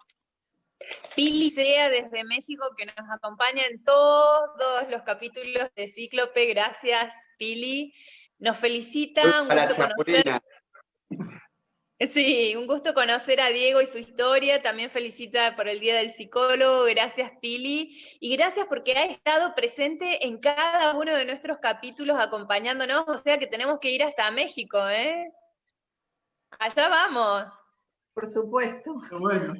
Pili Sea desde México, que nos acompaña en todos los capítulos de Cíclope. Gracias, Pili. Nos felicita, un gusto conocer. Sí, un gusto conocer a Diego y su historia. También felicita por el Día del Psicólogo. Gracias, Pili. Y gracias porque ha estado presente en cada uno de nuestros capítulos acompañándonos. O sea que tenemos que ir hasta México, ¿eh? Allá vamos. Por supuesto. Bueno.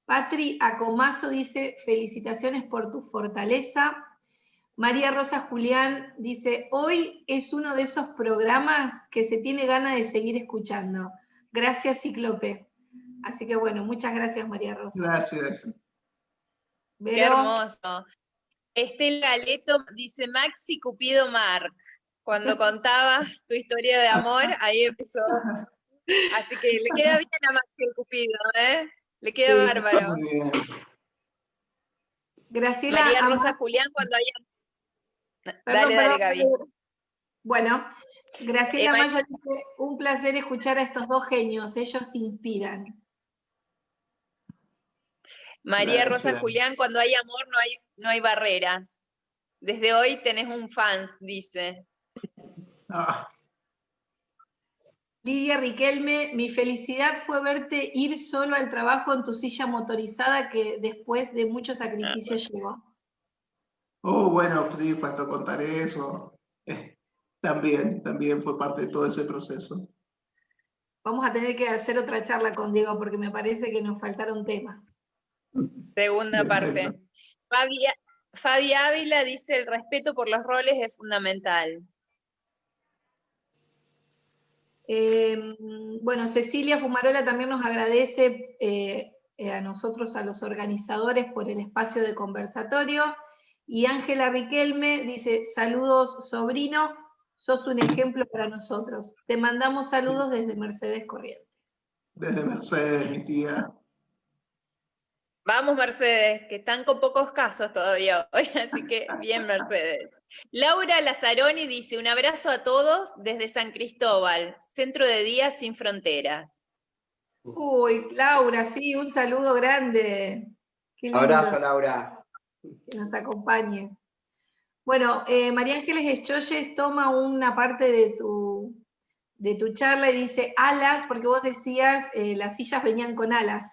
Patri Acomazo dice, felicitaciones por tu fortaleza. María Rosa Julián dice, hoy es uno de esos programas que se tiene ganas de seguir escuchando. Gracias, Cíclope. Así que bueno, muchas gracias, María Rosa. Gracias. Qué hermoso. Estela Galeto dice, Maxi Cupido Marc. Cuando contabas tu historia de amor, ahí empezó. Así que le queda bien a Maxi el Cupido, ¿eh? Le queda bárbaro. Muy bien. Graciela María Rosa Julián, cuando haya... Dale, Gaby. Bueno, Graciela Maya dice, un placer escuchar a estos dos genios, ellos inspiran. María Rosa Julián, cuando hay amor no hay barreras. Desde hoy tenés un fans, dice. Lidia Riquelme, mi felicidad fue verte ir solo al trabajo en tu silla motorizada que después de muchos sacrificios llegó. Oh, bueno, sí, faltó contar eso. También fue parte de todo ese proceso. Vamos a tener que hacer otra charla con Diego porque me parece que nos faltaron temas. Segunda parte. Fabi Ávila dice, el respeto por los roles es fundamental. Bueno, Cecilia Fumarola también nos agradece a nosotros, a los organizadores, por el espacio de conversatorio. Y Ángela Riquelme dice, saludos sobrino, sos un ejemplo para nosotros. Te mandamos saludos desde Mercedes Corrientes. Desde Mercedes, mi tía. Vamos, Mercedes, que están con pocos casos todavía hoy, así que bien, Mercedes. Laura Lazzaroni dice, un abrazo a todos desde San Cristóbal, Centro de Día Sin Fronteras. Uy, Laura, sí, un saludo grande. Qué lindo. Abrazo, Laura. Que nos acompañes. Bueno, María Ángeles Escholles toma una parte de tu charla y dice alas, porque vos decías, las sillas venían con alas.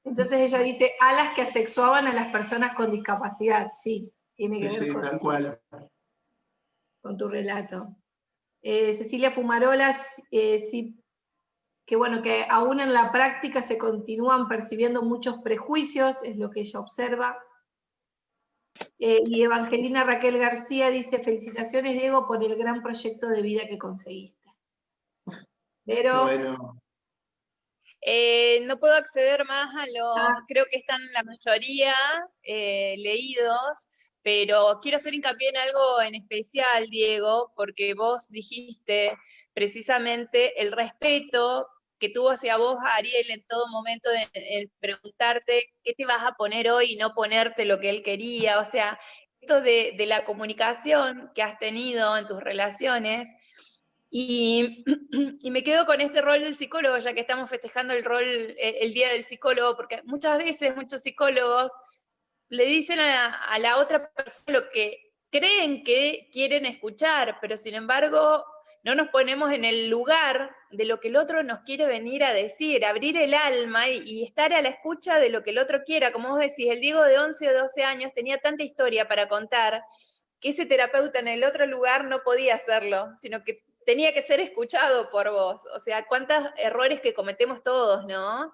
Entonces ella dice, alas que asexuaban a las personas con discapacidad. Sí, tiene que ver tal cual. Con tu relato. Cecilia Fumarolas, sí, que bueno, que aún en la práctica se continúan percibiendo muchos prejuicios, es lo que ella observa. Y Evangelina Raquel García dice, felicitaciones, Diego, por el gran proyecto de vida que conseguiste. Pero... Bueno. No puedo acceder más a los, creo que están la mayoría leídos, pero quiero hacer hincapié en algo en especial, Diego, porque vos dijiste precisamente el respeto que tuvo hacia vos, Ariel, en todo momento en preguntarte qué te vas a poner hoy y no ponerte lo que él quería, o sea, esto de la comunicación que has tenido en tus relaciones. Y me quedo con este rol del psicólogo, ya que estamos festejando el Día del Psicólogo, porque muchas veces muchos psicólogos le dicen a la otra persona lo que creen que quieren escuchar, pero sin embargo no nos ponemos en el lugar de lo que el otro nos quiere venir a decir, abrir el alma y estar a la escucha de lo que el otro quiera. Como vos decís, el Diego de 11 o 12 años tenía tanta historia para contar que ese terapeuta en el otro lugar no podía hacerlo, sino que tenía que ser escuchado por vos. O sea, cuántos errores que cometemos todos, ¿no?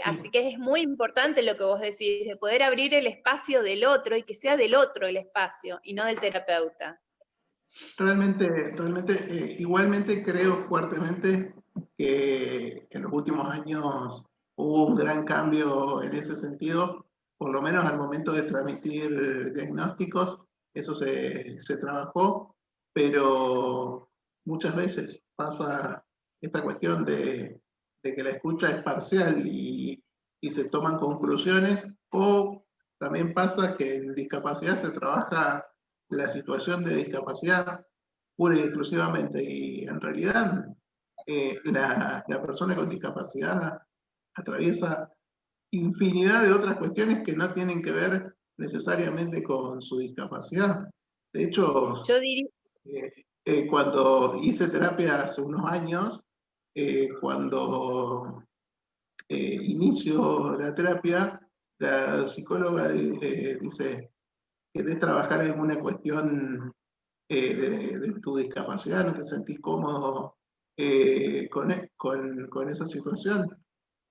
Así que es muy importante lo que vos decís, de poder abrir el espacio del otro y que sea del otro el espacio y no del terapeuta. Realmente, igualmente creo fuertemente que en los últimos años hubo un gran cambio en ese sentido, por lo menos al momento de transmitir diagnósticos, eso se trabajó, pero muchas veces pasa esta cuestión de que la escucha es parcial y se toman conclusiones, o también pasa que en discapacidad se trabaja la situación de discapacidad pura y exclusivamente, y en realidad la persona con discapacidad atraviesa infinidad de otras cuestiones que no tienen que ver necesariamente con su discapacidad. De hecho, Yo diría, cuando hice terapia hace unos años, cuando inicio la terapia, la psicóloga dice, ¿querés trabajar en una cuestión de tu discapacidad? ¿No te sentís cómodo con esa situación?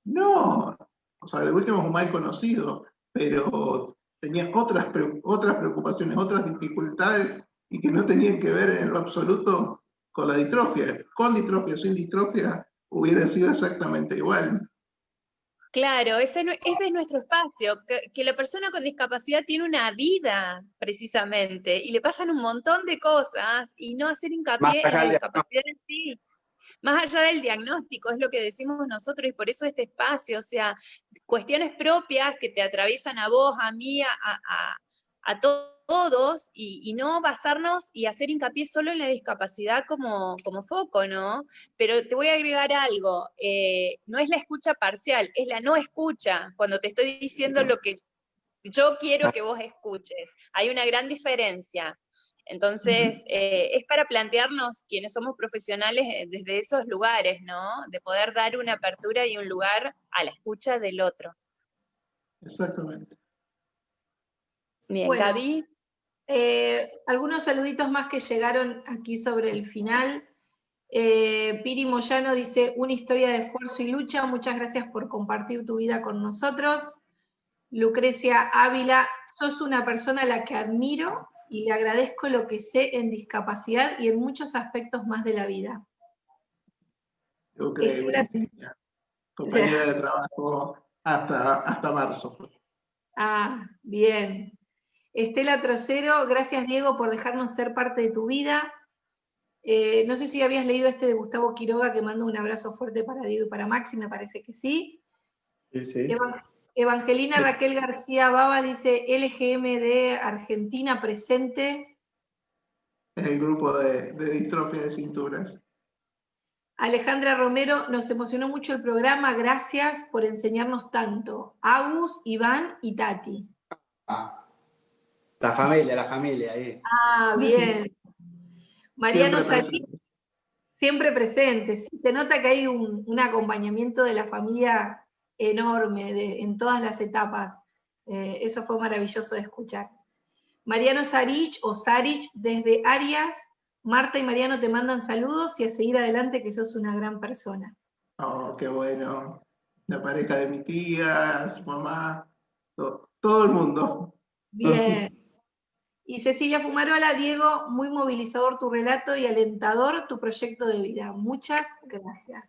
No, o sea, de último es un mal conocido, pero tenía otras preocupaciones, otras dificultades, y que no tenían que ver en lo absoluto con la distrofia. Con distrofia, sin distrofia, hubiera sido exactamente igual. claro, ese es nuestro espacio, que la persona con discapacidad tiene una vida, precisamente, y le pasan un montón de cosas, y no hacer Más hincapié en allá la del discapacidad en sí. Más allá del diagnóstico, es lo que decimos nosotros, y por eso este espacio, o sea, cuestiones propias que te atraviesan a vos, a mí, a todos, y no basarnos y hacer hincapié solo en la discapacidad como foco, ¿no? Pero te voy a agregar algo, no es la escucha parcial, es la no escucha, cuando te estoy diciendo lo que yo quiero que vos escuches. Hay una gran diferencia. Entonces, es para plantearnos quienes somos profesionales desde esos lugares, ¿no? De poder dar una apertura y un lugar a la escucha del otro. Exactamente. Bien, Bueno, Gaby. algunos saluditos más que llegaron aquí sobre el final. Piri Moyano dice, una historia de esfuerzo y lucha, muchas gracias por compartir tu vida con nosotros. Lucrecia Ávila, sos una persona a la que admiro y le agradezco lo que sé en discapacidad y en muchos aspectos más de la vida. Compañera de trabajo hasta marzo. Bien. Estela Trocero, gracias Diego por dejarnos ser parte de tu vida. No sé si habías leído este de Gustavo Quiroga, que manda un abrazo fuerte para Diego y para Maxi, me parece que sí. Sí. Evangelina Raquel García Baba dice, LGMD Argentina presente. El grupo de distrofia de cinturas. Alejandra Romero, nos emocionó mucho el programa, gracias por enseñarnos tanto. Agus, Iván y Tati. La familia ahí. Bien. Mariano Salí, siempre presente. Sí, se nota que hay un acompañamiento de la familia enorme en todas las etapas. Eso fue maravilloso de escuchar. Mariano Sarich o Sarich desde Arias. Marta y Mariano te mandan saludos y a seguir adelante, que sos una gran persona. Oh, qué bueno. La pareja de mi tía, su mamá, todo el mundo. Bien. Y Cecilia Fumarola, Diego, muy movilizador tu relato y alentador tu proyecto de vida. Muchas gracias.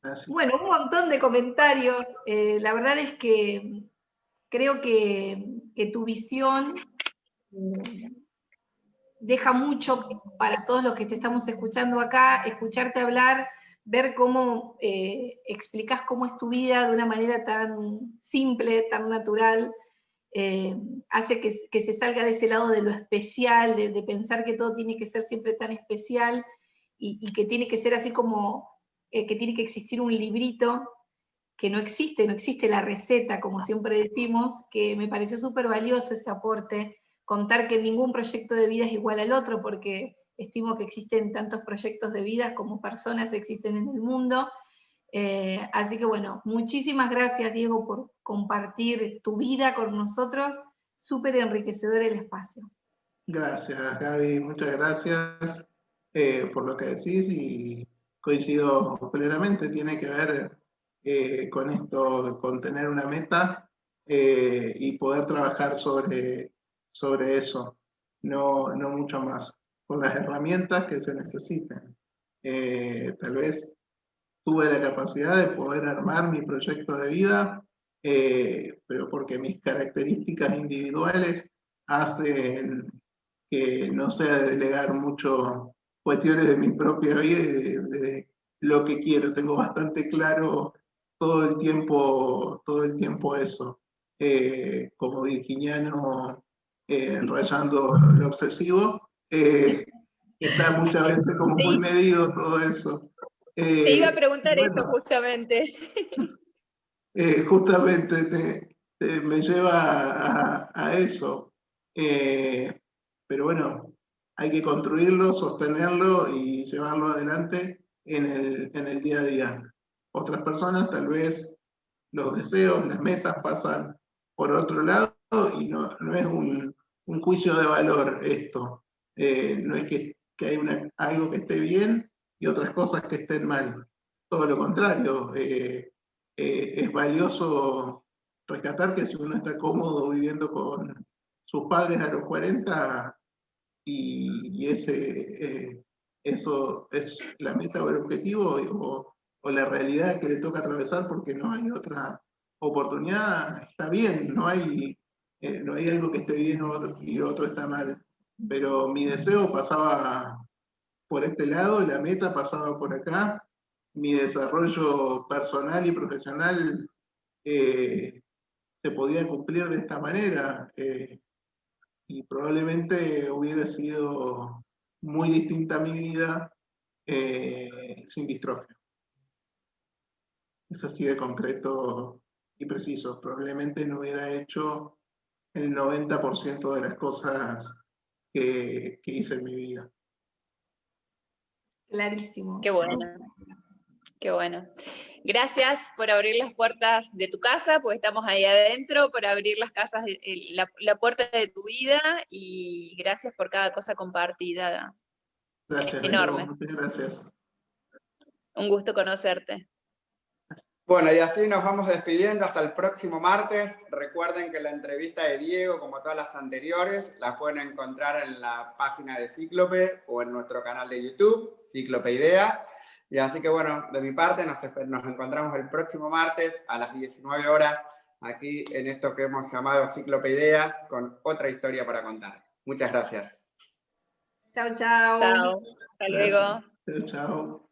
Gracias. Bueno, un montón de comentarios. La verdad es que creo que tu visión deja mucho para todos los que te estamos escuchando acá, escucharte hablar, ver cómo explicás cómo es tu vida de una manera tan simple, tan natural, hace que se salga de ese lado de lo especial, de pensar que todo tiene que ser siempre tan especial y que tiene que ser así como que tiene que existir un librito, que no existe la receta, como siempre decimos, que me pareció súper valioso ese aporte, contar que ningún proyecto de vida es igual al otro, porque estimo que existen tantos proyectos de vida como personas existen en el mundo. Así que bueno, muchísimas gracias Diego por compartir tu vida con nosotros, súper enriquecedor el espacio. Gracias Gaby, muchas gracias por lo que decís, y coincido plenamente, tiene que ver con esto, con tener una meta y poder trabajar sobre eso, no mucho más, con las herramientas que se necesiten. Tal vez tuve la capacidad de poder armar mi proyecto de vida, pero porque mis características individuales hacen que no sea de delegar mucho cuestiones de mi propia vida y de lo que quiero. Tengo bastante claro todo el tiempo eso. Como virginiano, rayando lo obsesivo, está muchas veces como muy medido todo eso. Te iba a preguntar bueno, eso justamente. justamente me lleva a eso. Pero bueno, hay que construirlo, sostenerlo y llevarlo adelante en el día a día. Otras personas tal vez los deseos, las metas pasan por otro lado y no es un juicio de valor esto. No es que hay algo que esté bien y otras cosas que estén mal. Todo lo contrario. Es valioso rescatar que si uno está cómodo viviendo con sus padres a los 40 y eso es la meta o el objetivo o la realidad que le toca atravesar porque no hay otra oportunidad, está bien, no hay algo que esté bien y otro está mal. Pero mi deseo pasaba por este lado, la meta pasaba por acá, mi desarrollo personal y profesional se podía cumplir de esta manera y probablemente hubiera sido muy distinta mi vida sin distrofia. Es así de concreto y preciso. Probablemente no hubiera hecho el 90% de las cosas que hice en mi vida. Clarísimo. Qué bueno. Qué bueno. Gracias por abrir las puertas de tu casa, porque estamos ahí adentro, por abrir las casas, la puerta de tu vida, y gracias por cada cosa compartida. Gracias, Enorme. muchas gracias. Un gusto conocerte. Bueno, y así nos vamos despidiendo hasta el próximo martes. Recuerden que la entrevista de Diego, como todas las anteriores, la pueden encontrar en la página de Cíclope o en nuestro canal de YouTube, Cíclope Idea. Y así que bueno, de mi parte nos encontramos el próximo martes a las 19 horas aquí en esto que hemos llamado Cíclope Ideas con otra historia para contar. Muchas gracias. Chao, chao. Chao. Hasta luego. Chao.